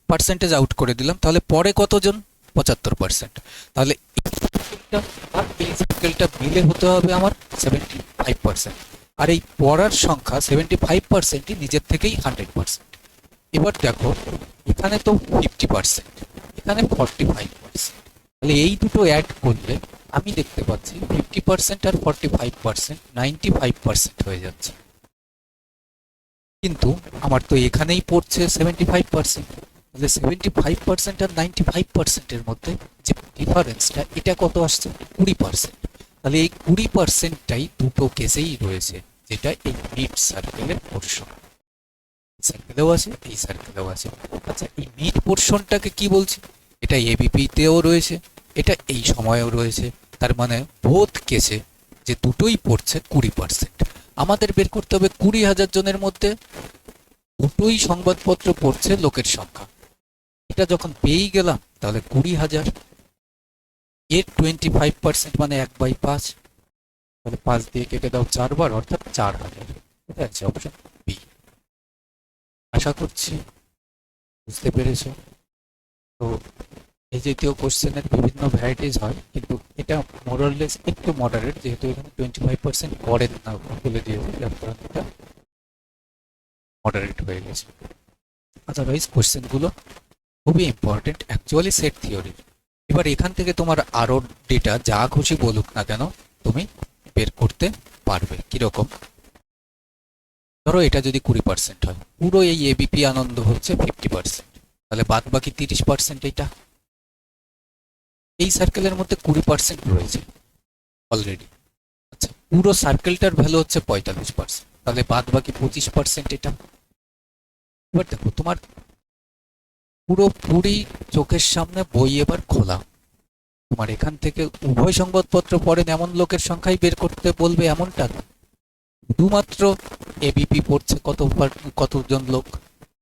পার্সেন্টেজ আউট করে দিলাম, তাহলে পড়ে কতজন, 75%। তাহলে এই সার্কেলটা মিলে হতে হবে আমার 75%, আর এই পড়ার সংখ্যা 75%ই নিজের থেকেই 100%। এবার দেখো এখানে তো 50%, এখানে 45%, তাহলে এই দুটো অ্যাড করলে আমি দেখতে পাচ্ছি 50% আর 45% 95% হয়ে যাচ্ছে। কিন্তু আমার তো এখানেই পড়ছে 75%। তাহলে 75% আর 95%-এর মধ্যে যে ডিফারেন্সটা, এটা কত আসছে? 20%। তাহলে এই 20%টাই দুটো কেসেই রয়েছে, যেটা এই মিড সার্কেলের পোর্শন। সার্কেলেও আছে, এই সার্কেলেও আছে। আচ্ছা, এই মিড পোর্শনটাকে কি বলছি? এটা এবিপি তেও রয়েছে, এটা এই সময়েও রয়েছে। তার মানে বোথ কেসে যে দুটোই পড়ছে 20%। আমাদের বের করতে হবে 20,000 জনের মধ্যে দুটোই সংবাদপত্র পড়ছে লোকের সংখ্যা। এটা যখন পেয়েই গেলাম, তাহলে 20,000 এর 25% মানে 1/5। তাহলে 5 দিয়ে কেটে দাও 4 বার, অর্থাৎ 4,000। এটা আছে অপশন বি। আশা করছি বুঝতে পেরেছো। তো এই জাতীয় কোশ্চেনের বিভিন্ন ভ্যারাইটিস হয়, কিন্তু এটা মোরাললেস একটু মডারেট, যেহেতু এখানে 25% করেন না বলে দিয়েছে, যার কারণে এটা মডারেট হয়ে গেছে। আদারওয়াইজ কোশ্চেনগুলো খুবই ইম্পর্টেন্ট অ্যাকচুয়ালি সেট থিওরির। এবার এখান থেকে তোমার আরও ডেটা যা খুশি বলুক না কেন, তুমি বের করতে পারবে। কিরকম? ধরো এটা যদি 20% হয়, পুরো এই এবিপি আনন্দ হচ্ছে 50%, তাহলে বাদ বাকি 30% এইটা। এই সার্কেলের মধ্যে 20% রয়েছে অলরেডি। আচ্ছা, পুরো সার্কেলটার ভ্যালু হচ্ছে 45%, তাহলে বাদ বাকি 25% এটা। এবার দেখো, তোমার পুরোপুরি চোখের সামনে বই এবার খোলা। তোমার এখান থেকে উভয় সংবাদপত্র পড়েন এমন লোকের সংখ্যাই বের করতে বলবে এমনটা না। শুধুমাত্র এবিপি পড়ছে কতজন লোক,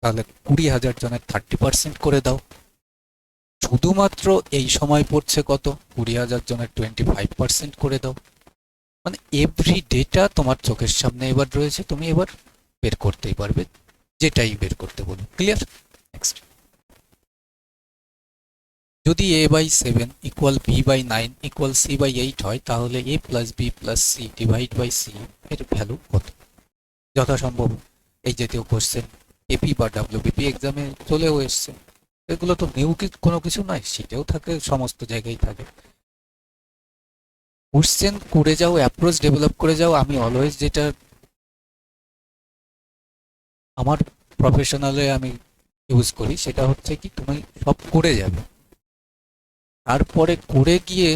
তাহলে 20,000 জনের 30% করে দাও। শুধুমাত্র এই সময় পড়ছে কত, 20,000 জনের 25% করে দাও। মানে এভরি ডেটা তোমার চোখের সামনে এবার রয়েছে, তুমি এবার বের করতেই পারবে, যেটাই বের করতে বলো। ক্লিয়ার? নেক্সট। যদি a/7 equal b/9 equal c/8 হয়, তাহলে a plus b plus c divide by c এর ভ্যালু কত? যথাসম্ভব এই জাতীয় কোশ্চেন এপি বা ডাব্লিউবিপি এক্সামে চলেও এসছে। এগুলো তো নিউ কোনো কিছু নয়, সেটাও থাকে, সমস্ত জায়গায় থাকে। কোশ্চেন করে যাও, অ্যাপ্রোচ ডেভেলপ করে যাও। আমি অলওয়েজ যেটা আমার প্রফেশনালে আমি ইউজ করি, সেটা হচ্ছে কি, তুমি সব করে যাবে, তারপরে করে গিয়ে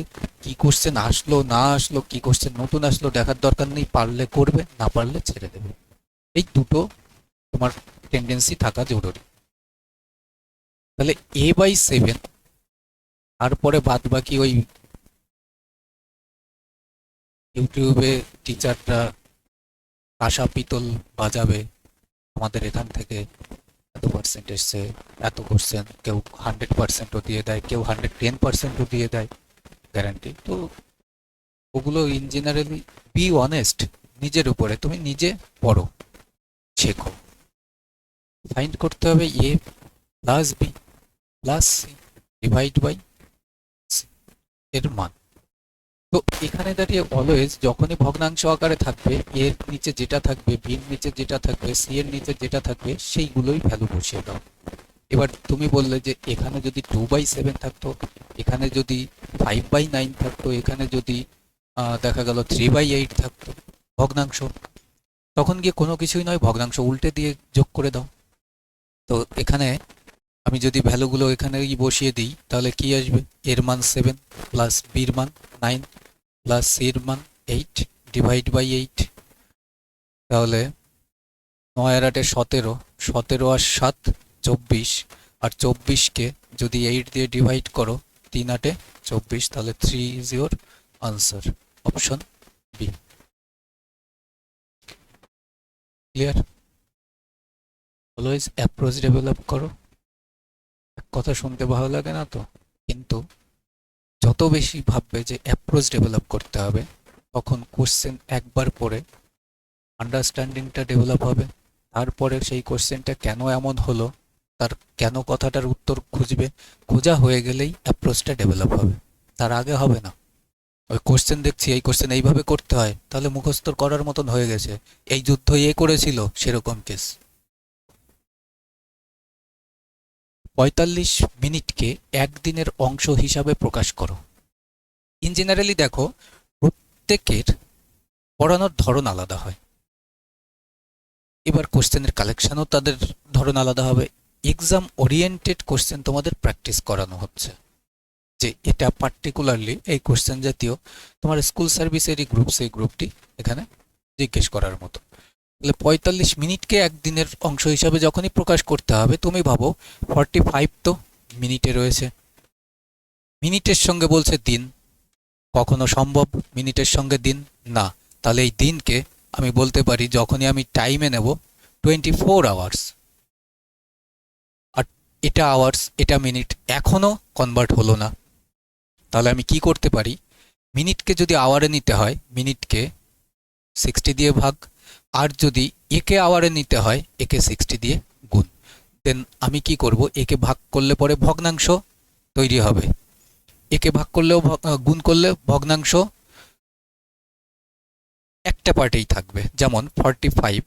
কি কোশ্চেন আসলো না আসলো, কি কোশ্চেন নতুন আসলো দেখার দরকার নেই। পারলে করবে, না পারলে ছেড়ে দেবে। এই দুটো তোমার টেন্ডেন্সি থাকা জরুরি। তাহলে a/7, তারপরে বাদ বাকি ওই ইউটিউবে টিচাররা কাঁসা পিতল বাজাবে, আমাদের এখান থেকে এত পার্সেন্ট এসছে, এত কোশ্চেন, কেউ 100%ও দিয়ে দেয়, কেউ 110%ও দিয়ে দেয় গ্যারান্টি। তো ওগুলো ইন জেনারেলি বি অনেস্ট নিজের উপরে, তুমি নিজে পড়ো, শেখো। ফাইন্ড করতে হবে a plus b plus c divide by c এর মান। তো এখানে দাঁড়িয়ে অলওয়েজ যখনই ভগ্নাংশ আকারে থাকবে, এর নিচে যেটা থাকবে, বির নিচে যেটা থাকবে, সি এর নিচে যেটা থাকবে, সেইগুলোই ভ্যালু বসিয়ে দাও। এবার তুমি বললে যে এখানে যদি 2/7 থাকতো, এখানে যদি 5/9 থাকতো, এখানে যদি দেখা গেল 3/8 থাকতো ভগ্নাংশ, তখন গিয়ে কোনো কিছুই নয়, ভগ্নাংশ উল্টে দিয়ে যোগ করে দাও। তো এখানে আমি যদি ভ্যালুগুলো এখানে বসিয়ে দিই, তাহলে কি আসবে? এর মান 7 প্লাস বির মান 9 প্লাস সির মান 8 ডিভাইড বাই 8। তাহলে 9 আর 8 17, 17 আর 7 24, আর 24কে যদি 8 দিয়ে ডিভাইড করো, 3 8 24, তাহলে 3 is your answer, option B. Clear? Always approach develop করো। এক কথা শুনতে ভালো লাগে না তো, কিন্তু যত বেশি ভাববে যে অ্যাপ্রোচ ডেভেলপ করতে হবে, তখন কোশ্চেন একবার পড়ে আন্ডারস্ট্যান্ডিংটা ডেভেলপ হবে। তারপরে সেই কোশ্চেনটা কেন এমন হলো, তার কেন কথাটার উত্তর খুঁজবে। খোঁজা হয়ে গেলেই অ্যাপ্রোচটা ডেভেলপ হবে, তার আগে হবে না। ওই কোশ্চেন দেখছি, এই কোশ্চেন এইভাবে করতে হয়, তাহলে মুখস্থ করার মতন হয়ে গেছে, এই যুদ্ধ এ করেছিল, সেরকম কেস। 45 মিনিটকে একদিনের অংশ হিসাবে প্রকাশ করো। ইন জেনারেলি দেখো, প্রত্যেকের পড়ানোর ধরন আলাদা হয়। এবার কোশ্চেনের কালেকশনও তাদের ধরন আলাদা হবে। এক্সাম ওরিয়েন্টেড কোশ্চেন তোমাদের প্র্যাকটিস করানো হচ্ছে, যে এটা পার্টিকুলারলি এই কোশ্চেন জাতীয় তোমার স্কুল সার্ভিসেরই গ্রুপ, সেই গ্রুপটি এখানে জিজ্ঞেস করার মতো। তাহলে 45 মিনিটকে একদিনের অংশ হিসাবে যখনই প্রকাশ করতে হবে, তুমি ভাবো 45 তো মিনিটে রয়েছে, মিনিটের সঙ্গে বলছে দিন, কখনো সম্ভব মিনিটের সঙ্গে দিন? না। তাহলে এই দিনকে আমি বলতে পারি, যখনই আমি টাইমে নেব 24 আওয়ার্স, আর এটা আওয়ার্স, এটা মিনিট, এখনো কনভার্ট হলো না। তাহলে আমি কি করতে পারি, মিনিটকে যদি আওয়ারে নিতে হয় মিনিটকে 60 দিয়ে ভাগ, আর যদি একে আওয়ারে নিতে হয় একে 60 দিয়ে গুণ। দেন আমি কি করব, একে ভাগ করলে পরে ভগ্নাংশ তৈরি হবে, একে ভাগ করলেও গুণ করলে ভগ্নাংশ একটা পার্টেই থাকবে, যেমন 45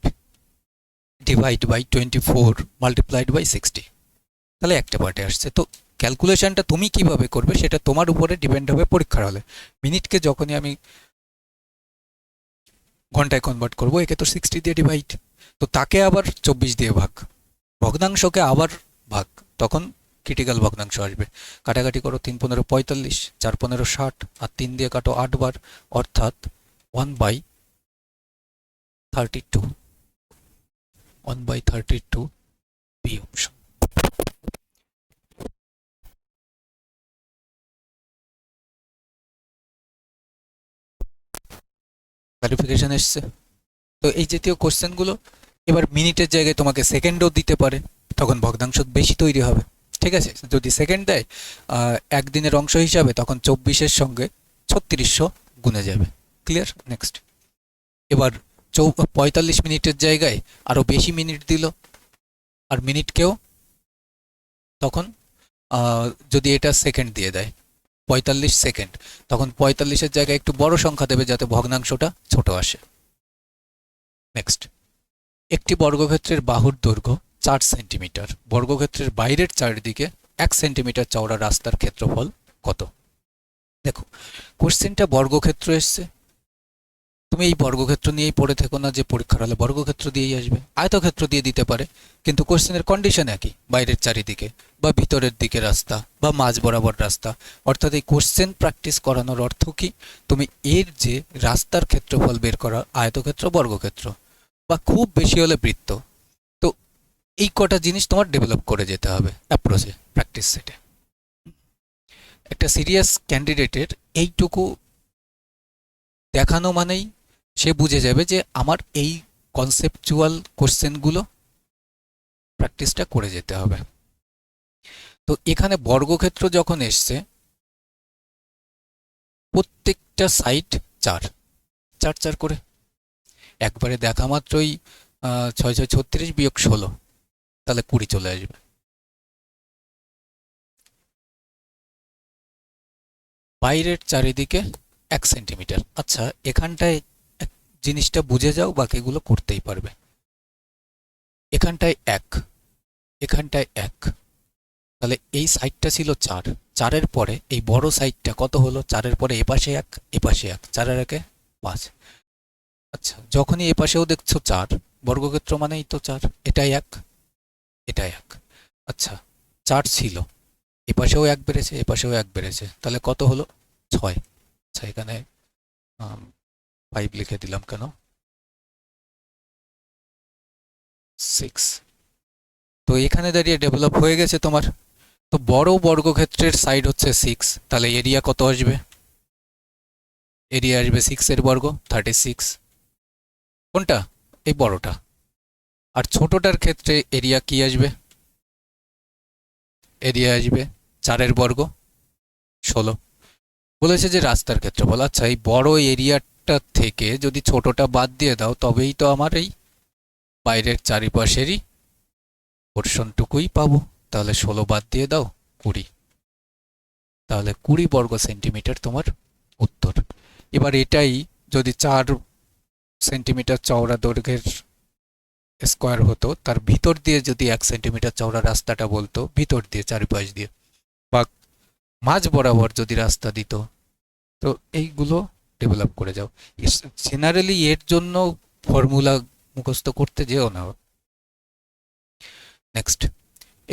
ডিভাইড বাই 24 মাল্টিপ্লাইড বাই 60, তাহলে একটা পার্টে আসছে। তো ক্যালকুলেশনটা তুমি কিভাবে করবে সেটা তোমার উপরে ডিপেন্ড হবে পরীক্ষার হলে। মিনিটকে যখনই আমি ঘন্টায় কনভার্ট করব, একে তো 60 দিয়ে ডিভাইড, তো তাকে আবার 24 দিয়ে ভাগ, ভগ্নাংশকে আবার ভাগ, তখন ক্রিটিক্যাল ভগ্নাংশ আসবে। কাটাকাটি করো, 3 15 45, 4 15 60, আর 3 দিয়ে কাটো 8 বার, অর্থাৎ 1/32, 1/32 বি অপশন। ক্লারিফিকেশন এসছে? তো এই জাতীয় কোশ্চেনগুলো এবার মিনিটের জায়গায় তোমাকে সেকেন্ডও দিতে পারে, তখন ভগ্নাংশ বেশি তৈরি হবে। ঠিক আছে, যদি সেকেন্ড দেয় একদিনের অংশ হিসাবে, তখন 24-এর সঙ্গে 3600 গুণে যাবে। ক্লিয়ার? নেক্সট, এবার 45 মিনিটের জায়গায় আরও বেশি মিনিট দিল, আর মিনিটকেও তখন যদি এটা সেকেন্ড দিয়ে দেয় 45 সেকেন্ড, তখন 45-এর জায়গায় একটু বড় সংখ্যা দেবে যাতে ভগ্নাংশটা ছোট আসে। নেক্সট, একটি বর্গক্ষেত্রের বাহুর দৈর্ঘ্য 4 সেন্টিমিটার, বর্গক্ষেত্রের বাইরের চারিদিকে 1 সেন্টিমিটার চওড়া রাস্তার ক্ষেত্রফল কত? দেখো, কোশ্চেনটা বর্গক্ষেত্র এসছে, তুমি এই বর্গক্ষেত্র নিয়েই পড়ে থেকো না যে পরীক্ষার হলে বর্গক্ষেত্র দিয়েই আসবে, আয়তক্ষেত্র দিয়ে দিতে পারে, কিন্তু কোশ্চেনের কন্ডিশন একই, বাইরের চারিদিকে বা ভিতরের দিকে রাস্তা বা মাঝ বরাবর রাস্তা। অর্থাৎ এই কোশ্চেন প্র্যাকটিস করানোর অর্থ কি, তুমি এর যে রাস্তার ক্ষেত্রফল বের করা, আয়তক্ষেত্র, বর্গক্ষেত্র, বা খুব বেশি হলে বৃত্ত, তো এই কটা জিনিস তোমার ডেভেলপ করে যেতে হবে অ্যাপ্রোচে, প্র্যাকটিস সেটে। একটা সিরিয়াস ক্যান্ডিডেটের এইটুকু দেখানো মানেই সে বুঝে যাবে যে আমার এই কনসেপচুয়াল কোশ্চেনগুলো প্র্যাকটিসটা করে যেতে হবে। তো এখানে বর্গক্ষেত্র যখন এসছে, প্রত্যেকটা সাইড 4 4 4 করে, একবারে দেখা মাত্রই 6 6 36 বিয়োগ 16, তাহলে 20 চলে আসবে। বাইরের চারিদিকে 1 সেন্টিমিটার। আচ্ছা, এখানটায় জিনিসটা বুঝে যাও, বাকিগুলো করতেই পারবে। এখানটায় 1, এখানটায় 1, তাহলে এই সাইডটা ছিল 4, 4-এর পরে এই বড় সাইডটা কত হলো, 4-এর পরে এপাশে 1, এপাশে 1, 4 আর 1 5। আচ্ছা, যখনই এপাশেও দেখছো 4, বর্গক্ষেত্র মানেই তো 4, এটাই 1, এটাই 1। আচ্ছা, 4 ছিল, এপাশেও 1 বেড়েছে, এপাশেও 1 বেড়েছে, তাহলে কত হলো 6। আচ্ছা, এখানে 5 লিখে দিলাম কেন, 6। তো এখানে দাঁড়িয়ে ডেভেলপ হয়ে গেছে তোমার। তো বড় বর্গক্ষেত্রের সাইড হচ্ছে 6, তাহলে এরিয়া কত আসবে, এরিয়া আসবে 6 এর বর্গ 36। কোনটা? এই বড়টা। আর ছোটটার ক্ষেত্রে এরিয়া কি আসবে, এরিয়া আসবে 4-এর বর্গ 16। বলেছে যে রাস্তার ক্ষেত্রফল। আচ্ছা, এই বড় এরিয়াটা থেকে যদি ছোটটা বাদ দিয়ে দাও, তবেই তো আমার এই বাইরের চারিপাশেরই পোর্শনটুকুই পাবো। তাহলে 16 বাদ দিয়ে দাও, 20, তাহলে 20 বর্গ সেন্টিমিটার তোমার উত্তর। এবার এটাই যদি 4 সেন্টিমিটার চওড়া দৈর্ঘ্যের স্কোয়ার হতো, তার ভিতর দিয়ে যদি 1 সেন্টিমিটার চওড়া রাস্তাটা বলতো, ভিতর দিয়ে চারিপাশ দিয়ে, বা মাঝ বরাবর যদি রাস্তা দিত, তো এইগুলো ডেভেলপ করে যাও। জেনারেলি এর জন্য ফর্মুলা মুখস্থ করতে যেও না। নেক্সট,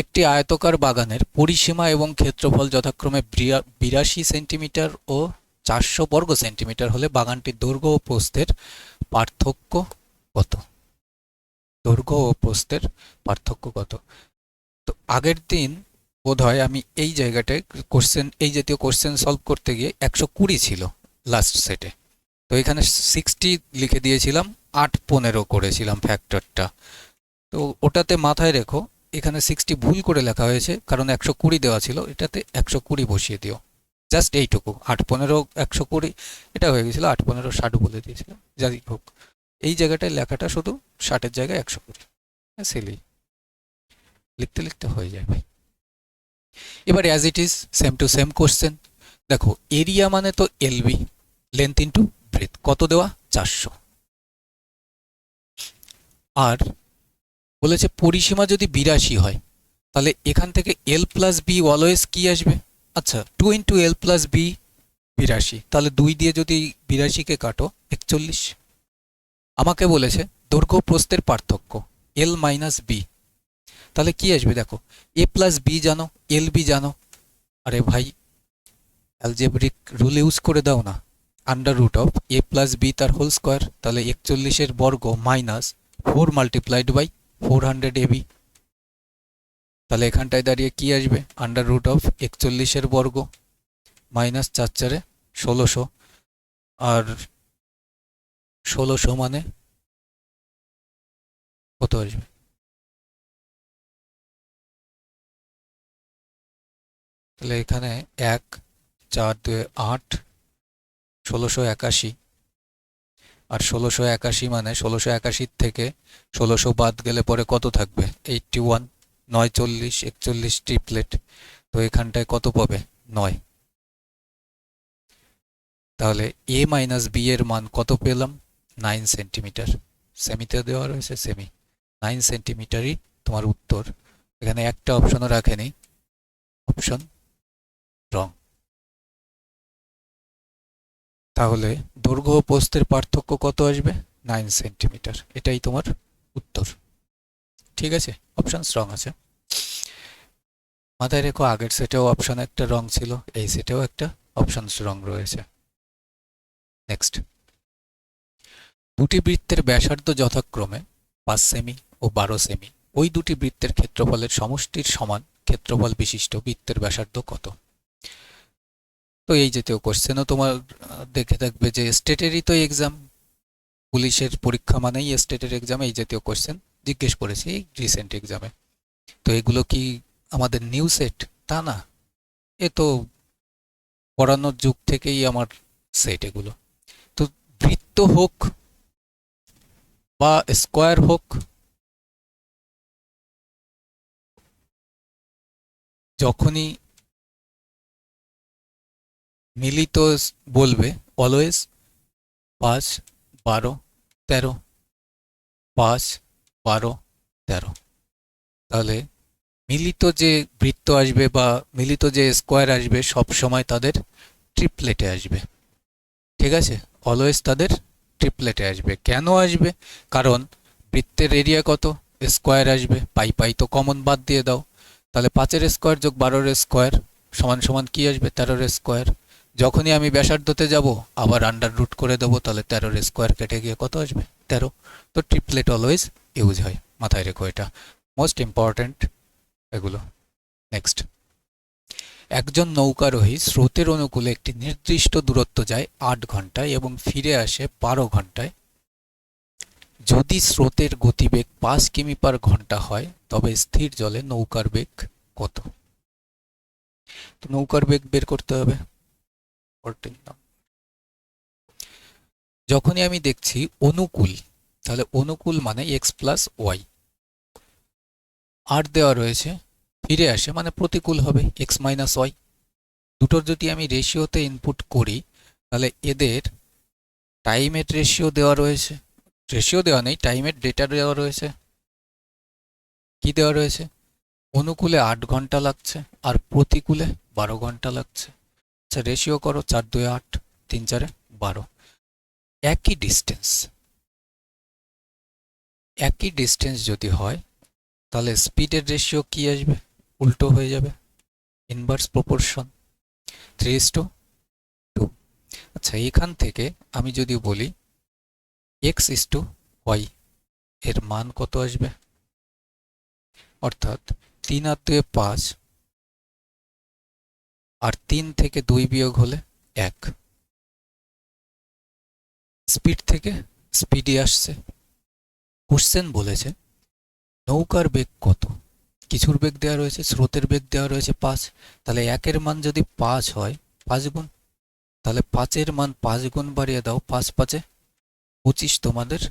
একটি আয়তকার বাগানের পরিসীমা এবং ক্ষেত্রফল যথাক্রমে 82 সেন্টিমিটার ও 400 বর্গ সেন্টিমিটার হলে বাগানটির দৈর্ঘ্য ও প্রস্থের পার্থক্য কত? দৈর্ঘ্য ও প্রস্থের পার্থক্য কত? তো আগের দিন বোধহয় আমি এই জায়গাটায় কোশ্চেন, এই জাতীয় কোশ্চেন সলভ করতে গিয়ে 120 ছিল লাস্ট সেটে। তো এখানে 60 লিখে দিয়েছিলাম, 8-15 করেছিলাম ফ্যাক্টরটা। তো ওটাতে মাথায় রেখো, এখানে 60 ভুল করে লেখা হয়েছে, কারণ 120 দেওয়া ছিল, এটাতে 120 বসিয়ে দিও। জাস্ট এইটুকু, 8-15 120, এটা হয়ে গেছিলো 8-15 60 বলে দিয়েছিলাম, যাই হোক। এই জায়গাটায় লেখাটা শুধু 60-এর জায়গায় 120, সিলি, লিখতে লিখতে হয়ে যায় ভাই। এবার as it is same to same question. দেখো, এরিয়া মানে তো এলবি, লেন্থ ইন্টু ব্রেথ, কত দেওয়া? 400। আর বলেছে পরিসীমা যদি 82 হয়, তাহলে এখান থেকে এল প্লাস বি অলওয়েজ কি আসবে? আচ্ছা, 2 ইন্টু এল প্লাস বি 82, তাহলে 2 দিয়ে যদি 82-কে কাটো 41। আমাকে বলেছে দৈর্ঘ্য প্রস্থের পার্থক্য এল মাইনাস বি, তাহলে কি আসবে? দেখো, এ প্লাস বি জানো, এল বি জানো, আরে ভাই অ্যালজেব্রিক রুল ইউজ করে দাও না। Under root of A plus B তার হোল স্কোয়ার, তাহলে 41-এর বর্গ মাইনাস 4 মাল্টিপ্লাইড বাই 400 এবি। তাহলে এখানটায় দাঁড়িয়ে কি আসবে? আন্ডার রুট অফ 41-এর বর্গ মাইনাস 4 × 1600, আর 1600 মানে কত আসবে? তাহলে এখানে 1 4 2 8, 1681, আর 1681 মানে 1681 থেকে 1600 বাদ গেলে পরে কত থাকবে? 81, 9 40 41 ট্রিপলেট। তো এখানটায় কত পাবে? 9। তাহলে এ মাইনাস বি এর মান কত পেলাম? 9 সেন্টিমিটার। সেমিতে দেওয়া রয়েছে, সেমি 9 সেন্টিমিটারই তোমার উত্তর। এখানে একটা অপশনও রাখেনি, অপশন রং। তাহলে দৈর্ঘ্য ও প্রস্থের পার্থক্য কত আসবে? 9 সেন্টিমিটার, এটাই তোমার উত্তর। ঠিক আছে, অপশন রং আছে। মাথায় রেখো, আগের সেটেও অপশন একটা রং ছিল, এই সেটেও একটা অপশন রং রয়েছে। নেক্সট, দুটি বৃত্তের ব্যাসার্ধ যথাক্রমে 5 সেমি ও 12 সেমি, ওই দুটি বৃত্তের ক্ষেত্রফলের সমষ্টির সমান ক্ষেত্রফল বিশিষ্ট বৃত্তের ব্যাসার্ধ কত? তো এই জাতীয় কোশ্চেনও তোমার দেখে থাকবে যে স্টেটেরই তো এক্সাম, পুলিশের পরীক্ষা মানেই স্টেটের এক্সামে এই জাতীয় কোশ্চেন জিজ্ঞেস করেছে এই রিসেন্ট এক্সামে। তো এগুলো কি আমাদের নিউ সেট? তা না, এ তো পড়ানোর যুগ থেকেই আমার সেট এগুলো। তো বৃত্ত হোক বা স্কোয়ার হোক, যখনই মিলিত বলবে অলওয়েজ 5 12 13, 5 12 13। তাহলে মিলিত যে বৃত্ত আসবে বা মিলিত যে স্কোয়ার আসবে সব সময় তাদের ট্রিপলেটে আসবে। ঠিক আছে, অলওয়েজ তাদের ট্রিপলেটে আসবে। কেন আসবে? কারণ বৃত্তের এরিয়া কত? স্কোয়ার আসবে, পাই পাই তো কমন বাদ দিয়ে দাও, তাহলে 5-এর স্কোয়ার যোগ 12-এর স্কোয়ার সমান সমান কি আসবে? 13-এর স্কোয়ার। যখনই আমি ব্যাসার্ধতে যাব আবার আন্ডার রুট করে দেবো, তাহলে 13-এর স্কোয়ার কেটে গিয়ে কত আসবে? 13। তো ট্রিপলেট অলওয়েজ ইউজ হয়, মাথায় রেখো, এটা মোস্ট ইম্পর্ট্যান্ট এগুলো। নেক্সট, একজন নৌকারোহী স্রোতের অনুকূলে একটি নির্দিষ্ট দূরত্ব যায় 8 ঘন্টায় এবং ফিরে আসে 12 ঘন্টায়। যদি স্রোতের গতিবেগ 5 কিমি/ঘন্টা হয় তবে স্থির জলে নৌকার বেগ কত? তো নৌকার বেগ বের করতে হবে। যখনই আমি দেখছি অনুকূল, তাহলে অনুকূল মানে এক্স প্লাস ওয়াই, 8 দেওয়া রয়েছে, ফিরে আসে মানে প্রতিকূল হবে এক্স মাইনাস ওয়াই। দুটোর যদি আমি রেশিওতে ইনপুট করি তাহলে এদের টাইমের রেশিও দেওয়া রয়েছে, রেশিও দেওয়া নেই, টাইমের ডেটা দেওয়া রয়েছে। কি দেওয়া রয়েছে? অনুকূলে 8 ঘন্টা লাগছে আর প্রতিকূলে 12 ঘন্টা লাগছে। আচ্ছা, রেশিও করো, 4 2 8, 3 4 12, একই ডিস্টেন্স। একই ডিস্টেন্স যদি হয় তাহলে স্পিডের রেশিও কি আসবে? উল্টো হয়ে যাবে, ইনভার্স প্রপোর্শন, 3:2। আচ্ছা, এখান থেকে আমি যদি বলি x:y, এর মান কত আসবে? অর্থাৎ 3 আর 2 5, আর 3 থেকে 2 বিয়োগ হলে 1। স্পিড থেকে স্পিডই আসছে। কোশ্চেন বলেছে নৌকার বেগ কত? কিছুর বেগ দেওয়া রয়েছে, স্রোতের বেগ দেওয়া রয়েছে 5, তাহলে 1-এর মান যদি 5 হয় 5 গুণ, তাহলে 5-এর মান 5 গুণ বাড়িয়ে দাও, 5×5 = 25, তোমাদের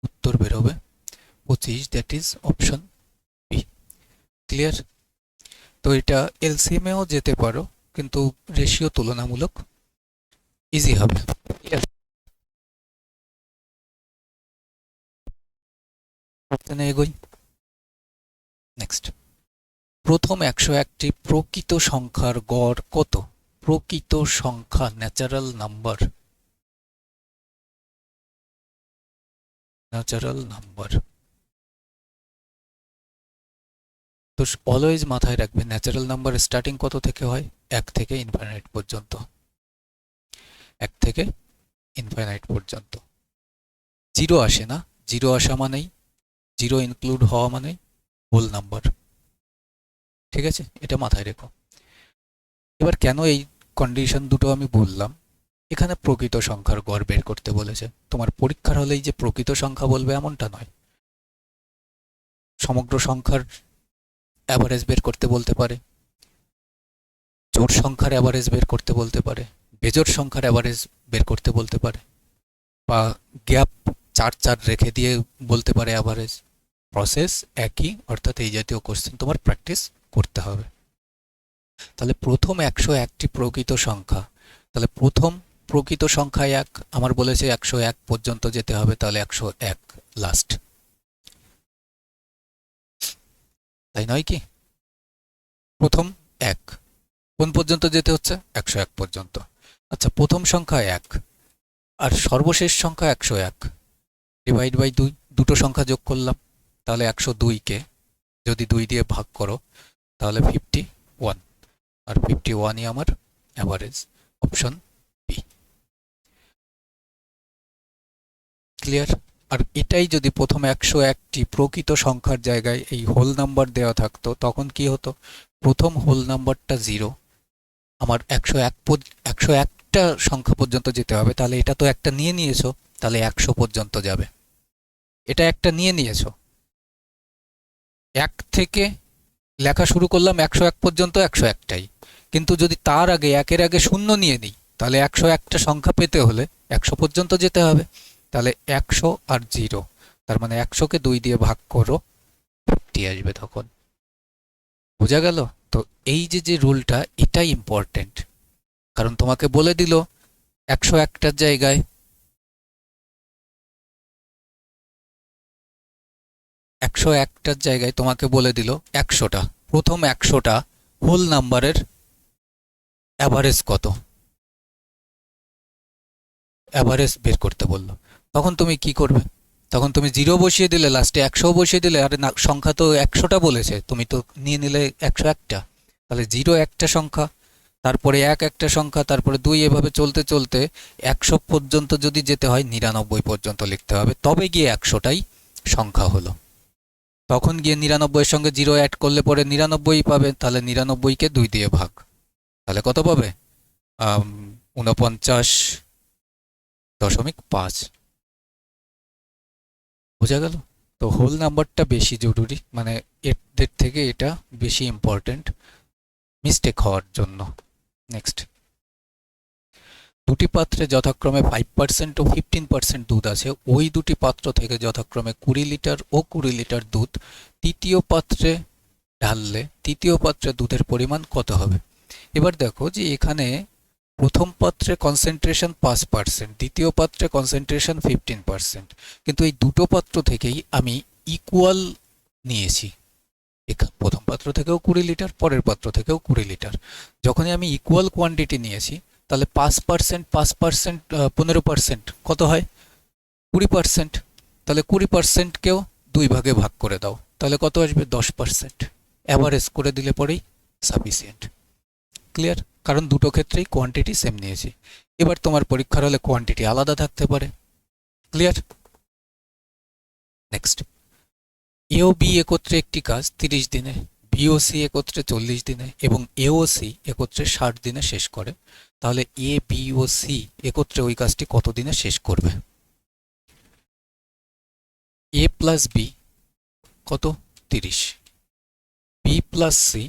উত্তর বেরোবে 25, that is option B. Clear? তো এটা এলসিএমেও যেতে পারো, কিন্তু রেশিও তুলনামূলক ইজি হবে। এগোই। নেক্সট, প্রথম 101টি প্রকৃত সংখ্যার গড় কত? প্রকৃত সংখ্যা, ন্যাচারাল নাম্বার, ন্যাচারাল নাম্বার। তো অলওয়েজ মাথায় রাখবে ন্যাচারাল নাম্বার স্টার্টিং কত থেকে হয়? 1 থেকে ইনফাইনাইট পর্যন্ত, 1 থেকে ইনফাইনাইট পর্যন্ত। জিরো আসে না, জিরো আসা মানেই, জিরো ইনক্লুড হওয়া মানেই হোল নাম্বার। ঠিক আছে, এটা মাথায় রেখো। এবার কেন এই কন্ডিশন দুটো আমি বললাম? এখানে প্রকৃত সংখ্যার গড় বের করতে বলেছে। তোমার পরীক্ষার হলেই যে প্রকৃত সংখ্যা বলবে এমনটা নয়, সমগ্র সংখ্যার অ্যাভারেজ বের করতে বলতে পারে, জোড় সংখ্যার অ্যাভারেজ বের করতে বলতে পারে, বেজোড় সংখ্যার অ্যাভারেজ বের করতে বলতে পারে, বা গ্যাপ 4 রেখে দিয়ে বলতে পারে অ্যাভারেজ। প্রসেস একই, অর্থাৎ এই জাতীয় কোশ্চেন তোমার প্র্যাকটিস করতে হবে। তাহলে প্রথম 101টি প্রকৃত সংখ্যা, তাহলে প্রথম প্রকৃত সংখ্যা 1, আমার বলেছে 101 পর্যন্ত যেতে হবে, তাহলে 101 লাস্ট, তাই নয় কি? প্রথম 1 কোন পর্যন্ত যেতে হচ্ছে? 101 পর্যন্ত। আচ্ছা, প্রথম সংখ্যা 1 আর সর্বশেষ সংখ্যা 101, ডিভাইড বাই 2, দুটো সংখ্যা যোগ করলাম, তাহলে 102কে যদি 2 দিয়ে ভাগ করো তাহলে 51, আর 51ই আমার অ্যাভারেজ, অপশন বি। ক্লিয়ার? আর এটাই যদি প্রথম 101টি প্রকৃত সংখ্যার জায়গায় এই হোল নাম্বার দেওয়া থাকতো, তখন কি হতো? প্রথম হোল নাম্বারটা 0, আমার 101টা সংখ্যা পর্যন্ত যেতে হবে, তাহলে এটা তো একটা নিয়ে নিয়েছো, তাহলে 100 পর্যন্ত যাবে। এটা একটা নিয়ে নিয়েছো, 1 থেকে লেখা শুরু করলাম 101 পর্যন্ত, 101টাই। কিন্তু যদি তার আগে 1-এর আগে 0 নিয়ে নিই, তাহলে 101টা সংখ্যা পেতে হলে 100 পর্যন্ত যেতে হবে। তাহলে 100 আর 0, তার মানে 100কে 2 দিয়ে ভাগ করো, 50 আসবে তখন। বোঝা গেল? তো এই যে রুলটা, এটাই ইম্পর্টেন্ট, কারণ তোমাকে বলে দিল 101টার জায়গায় 101টার জায়গায় তোমাকে বলে দিল 100টা, প্রথম 100টা হোল নাম্বারের অ্যাভারেজ কত, অ্যাভারেজ বের করতে বললো। তখন তুমি কি করবে? তখন তুমি 0 বসিয়ে দিলে, লাস্টে 100 বসিয়ে দিলে, আরে না, সংখ্যা তো 100টা বলেছে, তুমি তো নিয়ে নিলে 101টা। তাহলে 0 একটা সংখ্যা, তারপরে 1 একটা সংখ্যা, তারপরে 2, এভাবে চলতে চলতে 100 পর্যন্ত যদি যেতে হয় 99 পর্যন্ত লিখতে হবে, তবে গিয়ে 100টাই সংখ্যা হলো। তখন গিয়ে 99-এর সঙ্গে 0 অ্যাড করলে পরে 99 পাবে, তাহলে 99কে 2 দিয়ে ভাগ, তাহলে কত পাবে? 49.5। বোঝা গেল? তো হোল নাম্বারটা বেশি জরুরি, মানে এর থেকে এটা বেশি ইম্পর্টেন্ট মিস্টেক হওয়ার জন্য। নেক্সট, দুটি পাত্রে যথাক্রমে 5% ও 15% দুধ আছে, ওই দুটি পাত্র থেকে যথাক্রমে 20 লিটার ও 20 লিটার দুধ তৃতীয় পাত্রে ঢাললে তৃতীয় পাত্রে দুধের পরিমাণ কত হবে? এবার দেখো যে এখানে প্রথম পাত্রে কনসেন্ট্রেশন 5%, দ্বিতীয় পাত্রে কনসেন্ট্রেশন 15%, কিন্তু এই দুটো পাত্র থেকেই আমি ইকুয়াল নিয়েছি। প্রথম পাত্র থেকেও 20 লিটার, পরের পাত্র থেকেও 20 লিটার। যখনই আমি ইকুয়াল কোয়ান্টিটি নিয়েছি, তাহলে 5%, 15% কত হয়? 20%। তাহলে 20%কেও 2 ভাগে ভাগ করে দাও, তাহলে কত আসবে? 10%। অ্যাভারেজ করে দিলে পরেই সাফিসিয়েন্ট। ক্লিয়ার? কারণ দুটো ক্ষেত্রেই কোয়ান্টিটি সেম নিয়েছি। এবার তোমার পরীক্ষার হলে কোয়ান্টিটি আলাদা থাকতে পারে। ক্লিয়ার? নেক্সট, এ ও বি একত্রে একটি কাজ 30 দিনে, বি ও সি একত্রে 40 দিনে এবং এ ও সি একত্রে 60 দিনে শেষ করে, তাহলে এ বি ও সি একত্রে ওই কাজটি কত দিনে শেষ করবে? এ প্লাস বি কত? 30, b plus c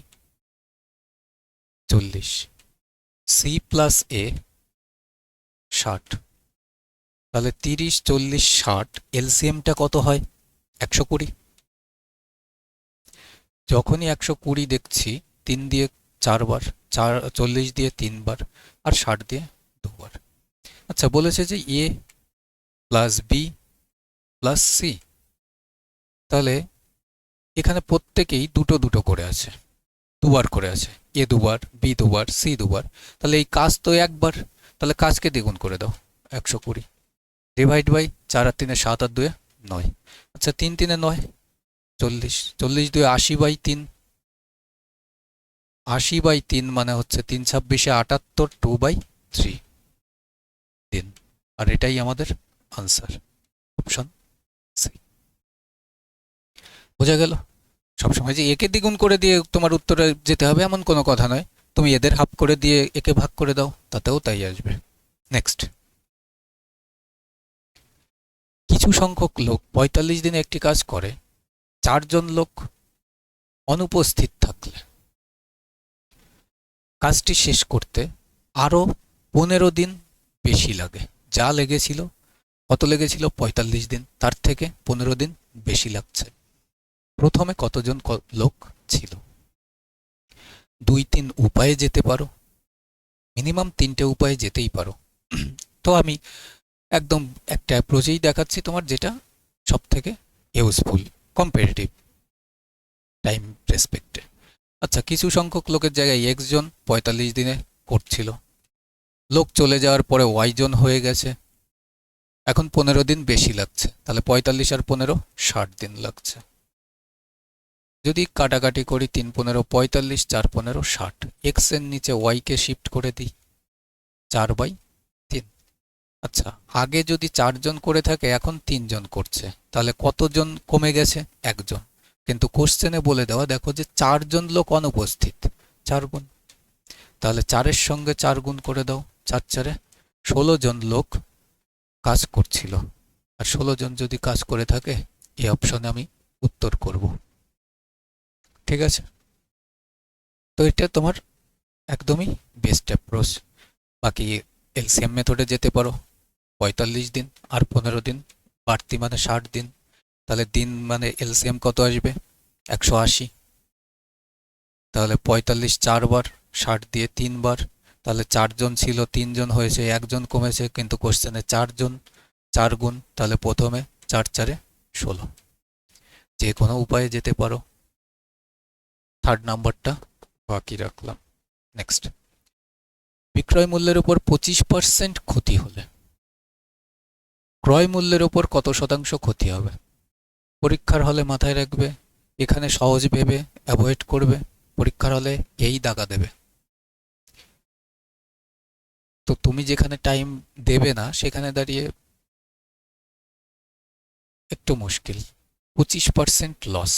40, c plus a 60, তাহলে 30, 40, 60 এলসিএমটা কত হয়? 120। যখনই 120 দেখছি 3 দিয়ে 4 বার, 40 দিয়ে 3 বার, আর 60 দিয়ে 2 বার। আচ্ছা, বলেছে যে এ প্লাস বি প্লাস সি, তাহলে এখানে প্রত্যেকেই দুটো দুটো করে আছে, দুবার করে আছে, এ দুবার, বি দুবার, সি দুবার, তাহলে এই কাজ তো একবার, তাহলে কাজকে দ্বিগুণ করে দাও। 120 ডিভাইড বাই 4 আর 3 7 আর 2 9। আচ্ছা, 3 3 9, 40, 40 2 80 বাই 3, 80 বাই 3 মানে হচ্ছে 3 26 78, 2/3 দিন। আর এটাই আমাদের আনসার, অপশন সি। বোঝা গেল? সবসময় যে একে দ্বিগুণ করে দিয়ে তোমার উত্তরে যেতে হবে এমন কোনো কথা নয়, তুমি এদের হাফ করে দিয়ে একে ভাগ করে দাও, তাতেও তাই আসবে। নেক্সট, কিছু সংখ্যক লোক 45 দিনে একটি কাজ করে, 4 জন লোক অনুপস্থিত থাকলে কাজটি শেষ করতে আরও 15 দিন বেশি লাগে। যা লেগেছিল, কত লেগেছিল? 45 দিন, তার থেকে 15 দিন বেশি লাগছে। প্রথমে কতজন লোক ছিল? 2-3 উপায়ে যেতে পারো, মিনিমাম 3টে উপায়ে যেতেই পারো। তো আমি একদম একটা অ্যাপ্রোচেই দেখাচ্ছি তোমার, যেটা সব থেকে ইউজফুল কম্পারেটিভ টাইম রেসপেক্টে। আচ্ছা, কিছু সংখ্যক লোকের জায়গায় এক্স জন 45 দিনে করছিল, লোক চলে যাওয়ার পরে ওয়াই জন হয়ে গেছে, এখন 15 দিন বেশি লাগছে, তাহলে 45 আর 15 60 দিন লাগছে। যদি কাটাকাটি করি 3 15 45, 4 15 60, এক্স এর নিচে ওয়াই কে শিফট করে দিই 4/3। আচ্ছা, আগে যদি 4 জন করে থাকে, এখন 3 জন করছে, তাহলে কতজন কমে গেছে? 1 জন। কিন্তু কোশ্চেনে বলে দেওয়া, দেখো যে 4 জন লোক অনুপস্থিত, 4 গুণ, তাহলে 4 এর সঙ্গে 4 গুণ করে দাও, 4 4 16 জন লোক কাজ করছিল, আর 16 জন যদি কাজ করে থাকে, এই অপশনে আমি উত্তর করব। ঠিক আছে? তো এটা তোমার একদমই বেস্ট অ্যাপ্রোচ। বাকি এলসিএম মেথডে যেতে পারো, 45 দিন আর 15 দিন বাড়তি মানে 60 দিন, তাহলে দিন মানে এলসিএম কত আসবে? 180। তাহলে 45 4 বার, 60 দিয়ে 3 বার, তাহলে 4 জন ছিল 3 জন হয়েছে, 1 জন কমেছে, কিন্তু কোশ্চেনে 4 জন, 4 গুণ, তাহলে প্রথমে 4 4 16। যে কোনো উপায়ে যেতে পারো, থার্ড নাম্বারটা বাকি রাখলাম। নেক্সট, বিক্রয় মূল্যের উপর 25% ক্ষতি হলে ক্রয় মূল্যের উপর কত শতাংশ ক্ষতি হবে? পরীক্ষার হলে মাথায় রাখবে, এখানে সহজ ভেবে অ্যাভয়েড করবে, পরীক্ষার হলে এই দাগা দেবে। তো তুমি যেখানে টাইম দেবে না, সেখানে দাঁড়িয়ে একটু মুশকিল। 25% লস,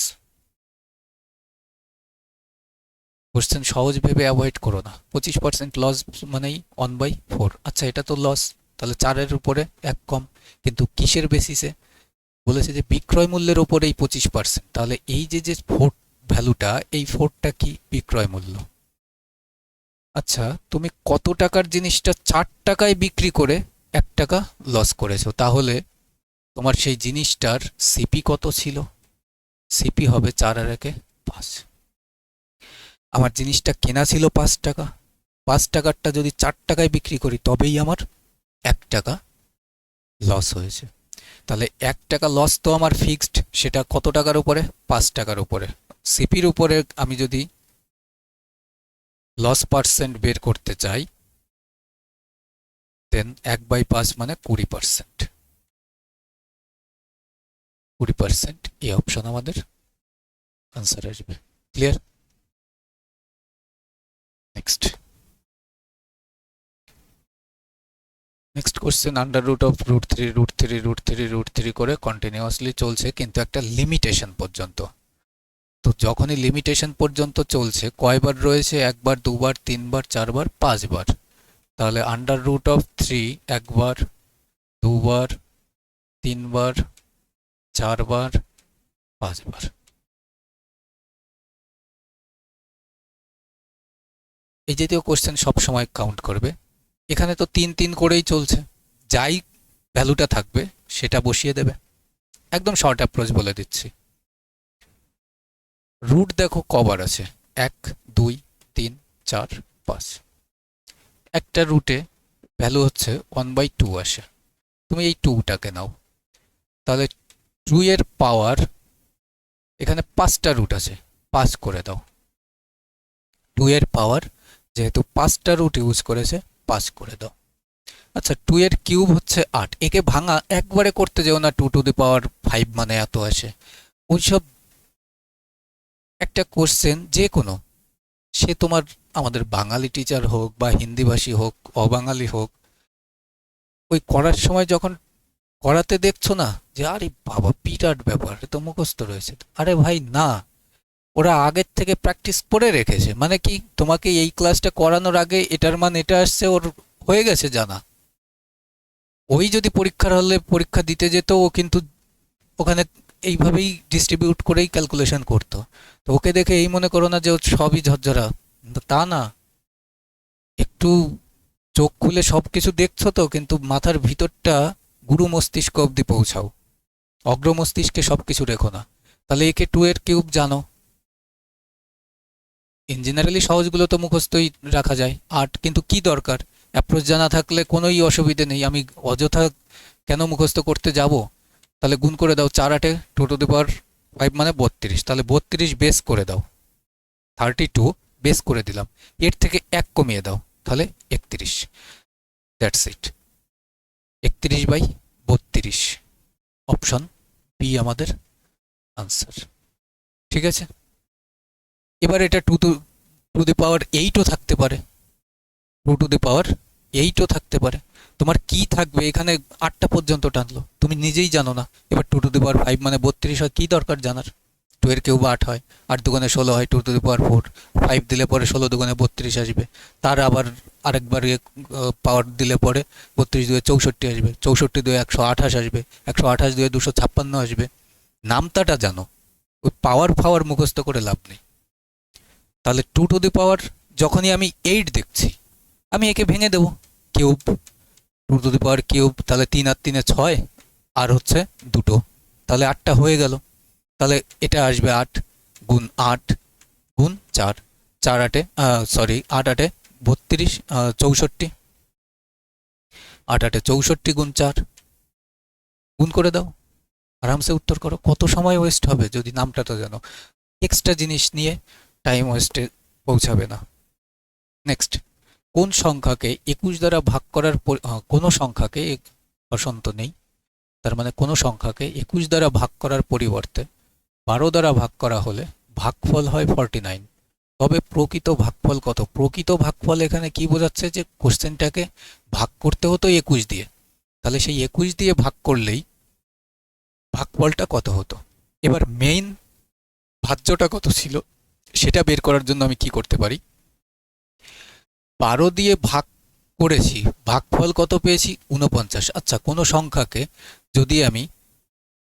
কোশ্চেন সহজ ভেবে অ্যাভয়েড করো না। 25% লস মানেই 1/4। আচ্ছা, এটা তো লস, তাহলে 4-এর উপরে 1 কম, কিন্তু কিসের বেসিসে? বলেছে যে বিক্রয় মূল্যের উপর এই 25%, তাহলে এই যে যে ফোর্থ ভ্যালুটা, এই ফোর্থটা কি? বিক্রয় মূল্য। আচ্ছা, তুমি কত টাকার জিনিসটা 4 টাকায় বিক্রি করে 1 টাকা লস করেছো, তাহলে তোমার সেই জিনিসটার সিপি কত ছিল? সিপি হবে 4 আর 1 5। আমার জিনিসটা কেনা ছিল 5 টাকা, 5 টাকারটা যদি 4 টাকায় বিক্রি করি, তবেই আমার 1 টাকা লস হয়েছে। তাহলে 1 টাকা লস তো আমার ফিক্সড, সেটা কত টাকার উপরে? 5 টাকার উপরে। সিপির উপরে আমি যদি লস পার্সেন্ট বের করতে চাই, দেন 1/5 মানে 20%। 20%, এই অপশন আমাদের আনসার আসবে। Clear? Next question, under root of √3 করে কন্টিনিউয়াসলি চলছে, কিন্তু একটা লিমিটেশন পর্যন্ত। তো যখনই লিমিটেশন পর্যন্ত চলছে, কয়বার রয়েছে? একবার, দুবার, তিনবার, চারবার, পাঁচবার। তাহলে আন্ডার রুট অফ 3 একবার, দুবার, তিনবার, চারবার, পাঁচবার। এই জাতীয় কোশ্চেন সব সময় কাউন্ট করবে। এখানে তো 3 করেই চলছে, যাই ভ্যালুটা থাকবে সেটা বসিয়ে দেবে। একদম শর্ট অ্যাপ্রোচ বলে দিচ্ছি। রুট দেখো কবার আছে, 1, 2, 3, 4, 5। একটা রুটে ভ্যালু হচ্ছে 1/2 আসে। তুমি এই 2টাকে নাও, তাহলে 2 এর পাওয়ার, এখানে 5টা রুট আছে, 5 করে দাও। 2 এর পাওয়ার যেহেতু 5টা রুট ইউজ করেছে, 5 করে দাও। আচ্ছা, 2 এর কিউব হচ্ছে 8। একে ভাঙা একবারে করতে যেও না, 2⁵ মানে এত আসে। ওইসব একটা কোশ্চেন যে কোনো, সে তোমার আমাদের বাঙালি টিচার হোক বা হিন্দিভাষী হোক, অবাঙালি হোক, ওই করার সময় যখন করাতে দেখছো না যে আরে বাবা বিরাট ব্যাপার, তো মুখস্থ রয়েছে, আরে ভাই না, ওরা আগের থেকে প্র্যাকটিস করে রেখেছে। মানে কি, তোমাকে এই ক্লাসটা করানোর আগে এটার মান এটা আসছে, ওর হয়ে গেছে জানা। ওই যদি পরীক্ষার হলে পরীক্ষা দিতে যেত, ও কিন্তু ওখানে এইভাবেই ডিস্ট্রিবিউট করেই ক্যালকুলেশন করতো। তো ওকে দেখে এই মনে করো না যে ও সবই ঝরঝরা, তা না। একটু চোখ খুলে সব কিছু দেখছো তো, কিন্তু মাথার ভিতরটা গুরু মস্তিষ্ক অবধি পৌঁছাও, অগ্র মস্তিষ্কে সব কিছু রেখো না। তাহলে একে 2 এর কিউব জানো। ইন জেনারেলি সহজগুলো তো মুখস্থই রাখা যায়। 8, কিন্তু কি দরকার? অ্যাপ্রোচ জানা থাকলে কোনোই অসুবিধে নেই। আমি অযথা কেন মুখস্থ করতে যাব? তাহলে গুণ করে দাও, 4 2⁵ মানে 32। তাহলে 32 বেস করে দাও, 32 বেস করে দিলাম, এর থেকে 1 কমিয়ে দাও, তাহলে 31। That's it, 31/32। অপশন বি আমাদের আনসার। ঠিক আছে? এবার এটা 2⁸ থাকতে পারে, 2⁸ থাকতে পারে। তোমার কি থাকবে এখানে? 8টা পর্যন্ত টানলো, তুমি নিজেই জানো না। এবার 2⁵ মানে 32 হয়, কি দরকার জানার? 2 এর কিউব 8 হয়, 8 দুগুণে 16 হয়, 2⁴। 5 দিলে পরে 16 দুগুণে 32 আসবে। তার আবার আরেকবার পাওয়ার দিলে পরে 32 দুয়ে 64 আসবে, 64 দুয়ে 128 আসবে, 128 দুয়ে 256 আসবে। নামতাটা জানো, ওই পাওয়ার মুখস্থ করে লাভ নেই। তাহলে 2⁵ যখনই আমি 8 দেখছি, আমি একে ভেঙে দেবো, কিউব, 2⁵, তাহলে 3 আর 3 6, আর হচ্ছে 2, তাহলে 8টা হয়ে গেল। তাহলে এটা আসবে 8 গুণ 8 গুণ 4, 4 8 সরি 8 8 32, 64, 8 8 64 গুণ 4, গুণ করে দাও, আরামসে উত্তর করো। কত সময় ওয়েস্ট হবে যদি নামটা তো জানো? এক্সট্রা জিনিস নিয়ে টাইম ওয়েস্টে পৌঁছাবে না। নেক্সট, কোন সংখ্যাকে 21 দ্বারা ভাগ করার কোনো সংখ্যাকে, বসন্ত নেই, তার মানে কোনো সংখ্যাকে 21 দ্বারা ভাগ করার পরিবর্তে 12 দ্বারা ভাগ করা হলে ভাগফল হয় 49। তবে প্রকৃত ভাগফল কত? প্রকৃত ভাগফল এখানে কি বোঝাচ্ছে? যে কোশ্চেনটাকে ভাগ করতে হতো 21 দিয়ে, তাহলে সেই 21 দিয়ে ভাগ করলেই ভাগফলটা কত হতো। এবার মেইন ভাজ্যটা কত ছিল সেটা বের করার জন্য আমি কি করতে পারি? 12 দিয়ে ভাগ করেছি, ভাগফল কত পেয়েছি? 49। আচ্ছা, কোনো সংখ্যাকে যদি আমি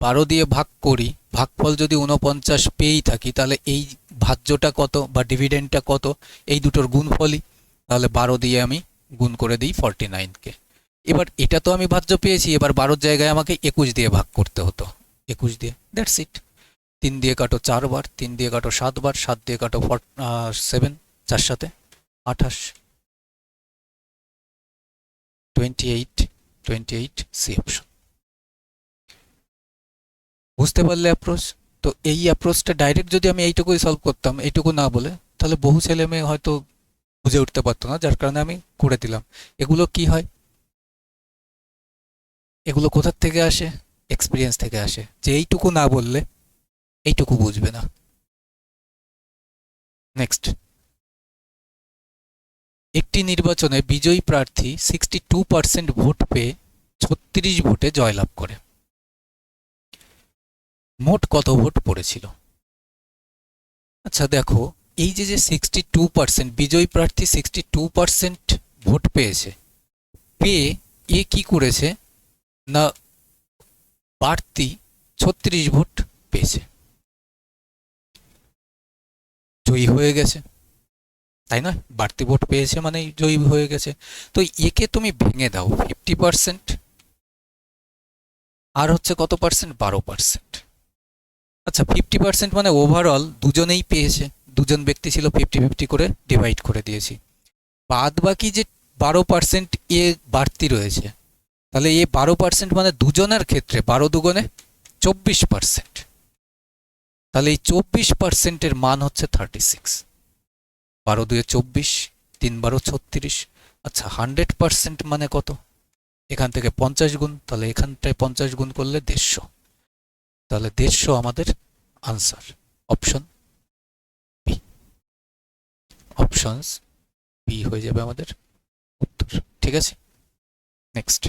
12 দিয়ে ভাগ করি, ভাগফল যদি 49 পেয়েই থাকি, তাহলে এই ভাজ্যটা কত বা ডিভিডেন্ডটা কত? এই দুটোর গুণফলই। তাহলে 12 দিয়ে আমি গুণ করে দিই 49-কে। এবার এটা তো আমি ভাজ্য পেয়েছি, এবার 12-র জায়গায় আমাকে 21 দিয়ে ভাগ করতে হতো, 21 দিয়ে। That's it. 3 দিয়ে কাটো 4 বার, 3 দিয়ে কাটো 7 বার, 7 দিয়ে কাটো 7, 4 7 28, 28 সি অপশন। বুঝতে পারলে অ্যাপ্রোচ? তো এই অ্যাপ্রোচটা ডাইরেক্ট যদি আমি এইটুকুই সলভ করতাম, এইটুকু না বলে, তাহলে বহু ছেলে মেয়ে হয়তো বুঝে উঠতে পারতো না, যার কারণে আমি করে দিলাম। এগুলো কি হয়? এগুলো কোথার থেকে আসে? এক্সপিরিয়েন্স থেকে আসে, যে এইটুকু না বললে এইটুকু বুঝবে না। নেক্সট, একটি নির্বাচনে বিজয়ী প্রার্থী 62% ভোট পেয়ে 36 ভোটে জয়লাভ করে। মোট কত ভোট পড়েছিল? আচ্ছা দেখো, এই যে 62%, বিজয়ী প্রার্থী 62% ভোট পেয়েছে, পেয়ে এ কি করেছে না বাড়তি 36 ভোট পেয়েছে, জয়ী হয়ে গেছে, তাই না? বাড়তি ভোট পেয়েছে মানে জয়ী হয়ে গেছে। তো একে তুমি ভেঙে দাও 50%, আর হচ্ছে কত পার্সেন্ট? 12%। আচ্ছা 50% মানে ওভারঅল দুজনেই পেয়েছে, দুজন ব্যক্তি ছিল, 50-50 করে ডিভাইড করে দিয়েছি। বাদ বাকি যে 12% এ বাড়তি রয়েছে, তাহলে এ 12% মানে দুজনের ক্ষেত্রে 12 দুগুণে 24%। তাহলে এই 24%-এর মান হচ্ছে 36। 12 দুয়ে 24, 3 12 36। আচ্ছা 100% মানে কত? এখান থেকে 50 গুণ, তাহলে এখানটায় 50 গুণ করলে 150। তাহলে 150 আমাদের answer, option B. Options B হয়ে যাবে আমাদের উত্তর। ঠিক আছে, নেক্সট,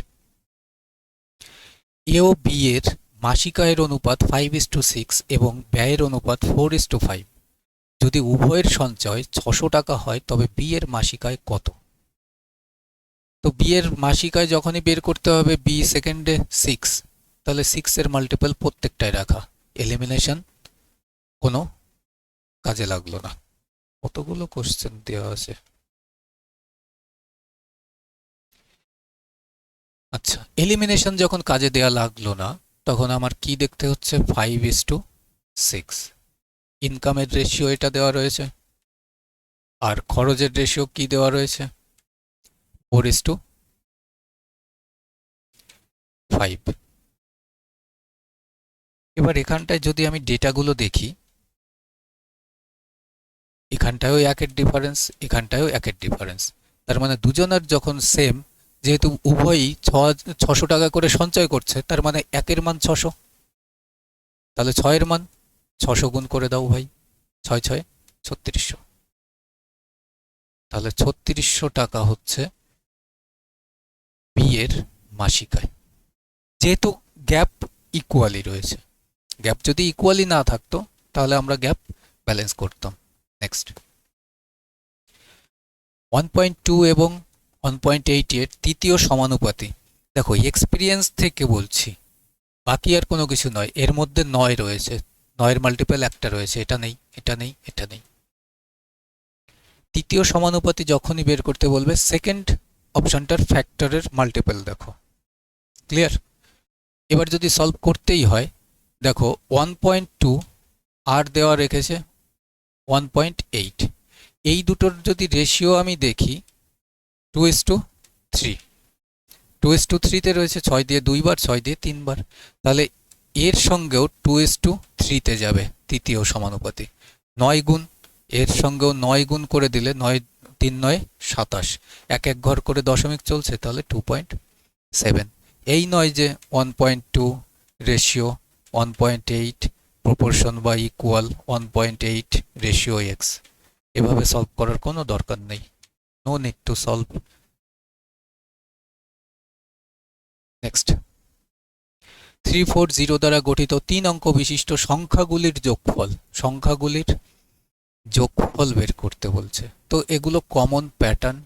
এ ও বি এর মাসিক আয়ের অনুপাত 5:6 এবং ব্যয়ের অনুপাত 4:5। যদি উভয়ের সঞ্চয় 600 টাকা হয় তবে বি এর মাসিক আয় কত? তো বি এর মাসিক আয় যখনই বের করতে হবে, বি সেকেন্ডে 6, তাহলে 6 এর মাল্টিপল প্রত্যেকটাই রাখা, এলিমিনেশন কোনো কাজে লাগলো না। কতগুলো কোশ্চেন দেওয়া আছে। আচ্ছা, এলিমিনেশন যখন কাজে দেওয়া লাগলো না, তখন আমার কি দেখতে হচ্ছে? 5:6। ইনকামের রেশিও এটা দেওয়া রয়েছে, আর খরচের রেশিও কি দেওয়া রয়েছে? 4:5। এবার এখানটায় যদি আমি ডেটাগুলো দেখি, এখানটায়ও একের ডিফারেন্স, এখানটায়ও একের ডিফারেন্স। তার মানে দুজনের যখন সেম, যেহেতু উভয়ই 600 টাকা করে সঞ্চয় করছে, তার মানে একের মান 600, তাহলে 6 এর মান 600 গুণ করে দাও ভাই, 6 6 3600। তাহলে 3600 টাকা হচ্ছে বি এর মাসিক আয়। যেহেতু গ্যাপ ইকুয়ালি রয়েছে, গ্যাপ যদি ইকুয়ালি না থাকতো তাহলে আমরা গ্যাপ ব্যালেন্স করতাম। নেক্সট, 1.2 এবং 1.8 এর তৃতীয় সমানুপাতি। দেখো এক্সপিরিয়েন্স থেকে বলছি, বাকি আর কোনো কিছু নয়, এর মধ্যে 9 রয়েছে, 9 এর মাল্টিপল একটা রয়েছে, এটা নেই, এটা নেই, এটা নেই। তৃতীয় সমানুপাতি যখনই বের করতে বলবে, সেকেন্ড অপশনটার ফ্যাক্টরের মাল্টিপল দেখো। ক্লিয়ার? এবার যদি সলভ করতেই হয়, দেখো 1.2 আর দেওয়া রেখেছে 1.8, এই দুটোর যদি রেশিও আমি দেখি 2:3, 2:3-তে রয়েছে 6 দিয়ে 2 বার, 6 দিয়ে 3 বার, তাহলে এর সঙ্গেও 2:3-তে যাবে তৃতীয় সমানুপাতি। 9 গুণ, এর সঙ্গেও 9 গুণ করে দিলে 9 3 9 27, এক এক ঘর করে দশমিক চলছে, তাহলে 2.7। এই নয় যে 1.2 রেশিও 1.8 প্রপোর্শন বা ইকুয়াল 1.8 রেশিও এক্স, এভাবে সলভ করার কোনো দরকার নেই, no need to solve. Next, 340 দ্বারা গঠিত 3 অঙ্ক বিশিষ্ট সংখ্যাগুলির যোগফল, সংখ্যাগুলির যোগফল বের করতে বলছে। তো এগুলো কমন প্যাটার্ন,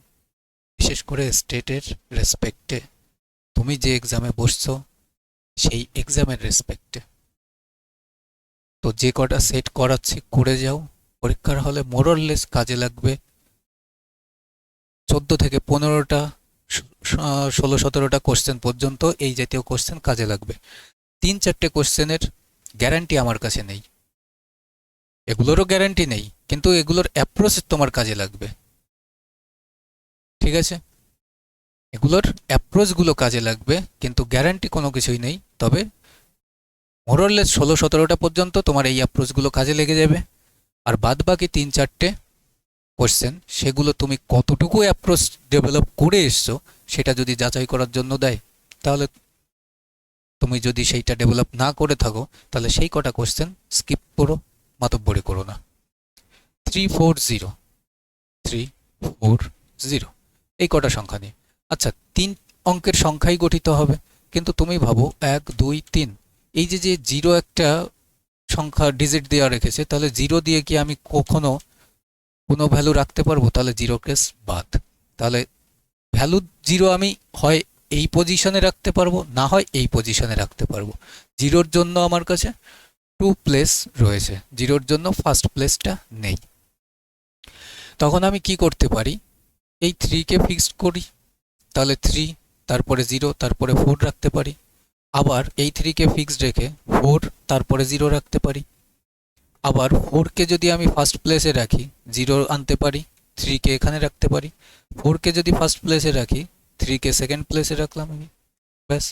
বিশেষ করে স্টেটের রেসপেক্টে, তুমি যে এক্সামে বসছো সেই এক্সামের রেসপেক্টে। তো যে কটা সেট করাচ্ছি করে যাও, পরীক্ষার হলে মোরললেস কাজে লাগবে। 14 থেকে 15টা 16-17টা কোশ্চেন পর্যন্ত এই জাতীয় কোশ্চেন কাজে লাগবে। 3-4টে কোশ্চেনের গ্যারান্টি আমার কাছে নেই, এগুলোরও গ্যারান্টি নেই, কিন্তু এগুলোর অ্যাপ্রোচ তোমার কাজে লাগবে। ঠিক আছে, এগুলোর অ্যাপ্রোচগুলো কাজে লাগবে, কিন্তু গ্যারান্টি কোনো কিছুই নেই। তবে মোরললেস 16-17টা পর্যন্ত তোমার এই অ্যাপ্রোচগুলো কাজে লেগে যাবে। আর বাদ বাকি 3-4টে কোশ্চেন, সেগুলো তুমি কতটুকু অ্যাপ্রোচ ডেভেলপ করে এসছো সেটা যদি যাচাই করার জন্য দেয়, তাহলে তুমি যদি সেইটা ডেভেলপ না করে থাকো তাহলে সেই কটা কোশ্চেন স্কিপ করো, মাতব্বরি করো না। 340 340 এই কটা সংখ্যা নিয়ে। আচ্ছা, 3 অঙ্কের সংখ্যাই গঠিত হবে, কিন্তু তুমি ভাবো 1 2 3, এই যে যে জিরো একটা সংখ্যা ডিজিট দেওয়া রেখেছে, তাহলে জিরো দিয়ে কি আমি কখনো কোনো ভ্যালু রাখতে পারবো? তাহলে জিরো কেস বাদ। তাহলে ভ্যালু জিরো আমি হয় এই পজিশনে রাখতে পারবো, না হয় এই পজিশনে রাখতে পারবো। জিরোর জন্য আমার কাছে 2 প্লেস রয়েছে, জিরোর জন্য ফার্স্ট প্লেসটা নেই। তখন আমি কি করতে পারি? এই 3কে ফিক্সড করি, তাহলে 3 তারপরে 0 তারপরে 4 রাখতে পারি। আবার এই 3কে ফিক্সড রেখে 4 তারপরে 0 রাখতে পারি। আবার 4কে যদি আমি ফার্স্ট প্লেসে রাখি 0 আনতে পারি, 3কে এখানে রাখতে পারি। 4কে যদি ফার্স্ট প্লেসে রাখি 3কে সেকেন্ড প্লেসে রাখলাম আমি, ব্যাস।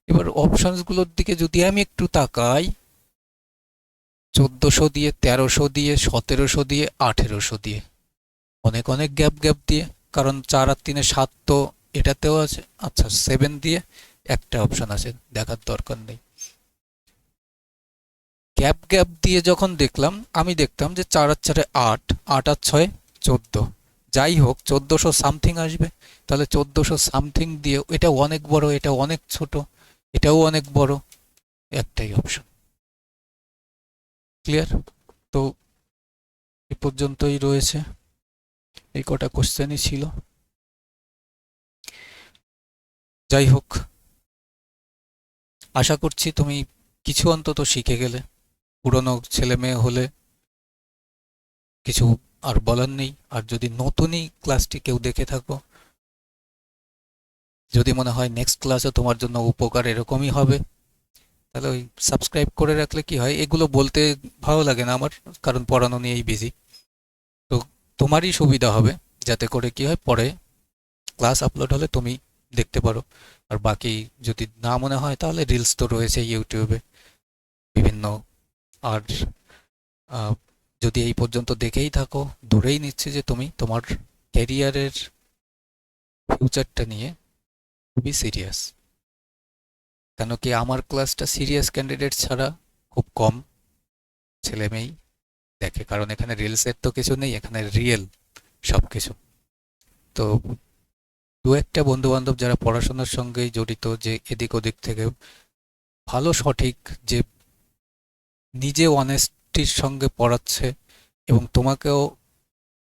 এবার অপশনসগুলোর দিকে যদি আমি একটু তাকাই, 1400 দিয়ে, 1300 দিয়ে, 1700 দিয়ে, 1800 দিয়ে, অনেক অনেক গ্যাপ গ্যাপ দিয়ে, কারণ 4 আর 3 7 তো এটাতেও আছে। আচ্ছা, 7 দিয়ে একটা অপশন আছে, দেখার দরকার নেই। গ্যাপ গ্যাপ দিয়ে যখন দেখলাম, আমি দেখতাম যে 4 আর 4 8, 8 আর 6 14, যাই হোক 1400 সামথিং আসবে। তাহলে 1400 সামথিং দিয়ে, এটা অনেক বড়, এটা অনেক ছোট, এটাও অনেক বড়, একটাই অপশন। ক্লিয়ার? তো এ পর্যন্তই রয়েছে, এই কটা কোশ্চেনই ছিল। যাই হোক, আশা করছি তুমি কিছু অন্তত শিখে গেলে। পুরনো ছেলে মেয়ে হলে কিছু আর বলার নেই। আর যদি নতুনই ক্লাসটি কেউ দেখে থাকো, যদি মনে হয় নেক্সট ক্লাসে তোমার জন্য উপকার এরকমই হবে, তাহলে ওই সাবস্ক্রাইব করে রাখলে কি হয়, এগুলো বলতে ভালো লাগে না আমার, কারণ পড়ানো নিয়েই বিজি। তো তোমারই সুবিধা হবে, যাতে করে কি হয়, পরে ক্লাস আপলোড হলে তুমি দেখতে পারো। আর বাকি যদি না মনে হয়, তাহলে রিলস তো রয়েছে ইউটিউবে বিভিন্ন। আর যদি এই পর্যন্ত দেখেই থাকো, ধরেই নিচ্ছে যে তুমি তোমার ক্যারিয়ারের ফিউচারটা নিয়ে খুবই সিরিয়াস। কেন কি, আমার ক্লাসটা সিরিয়াস ক্যান্ডিডেট ছাড়া খুব কম ছেলে মেয়েই দেখে, কারণ এখানে রিলসের তো কিছু নেই, এখানে রিয়েল সব কিছু। তো দু একটা বন্ধু বান্ধব যারা পড়াশোনার সঙ্গেই জড়িত, যে এদিক ওদিক থেকে ভালো সঠিক, যে নিজে অনেস্টির সঙ্গে পড়াচ্ছে এবং তোমাকেও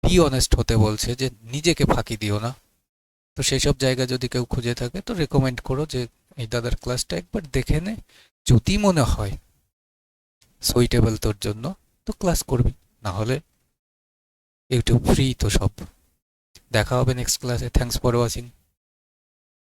বি অনেস্ট হতে বলছে, যে নিজেকে ফাঁকি দিও না, তো সেই সব জায়গা যদি কেউ খুঁজে থাকে, তো রেকমেন্ড করো যে এই দাদার ক্লাসটা একবার দেখে নে। যদি মনে হয় সুইটেবল তোর জন্য, তো ক্লাস করবি, না হলে ইউটিউব ফ্রি তো সব। দেখা হবে নেক্সট ক্লাসে। Thanks for watching.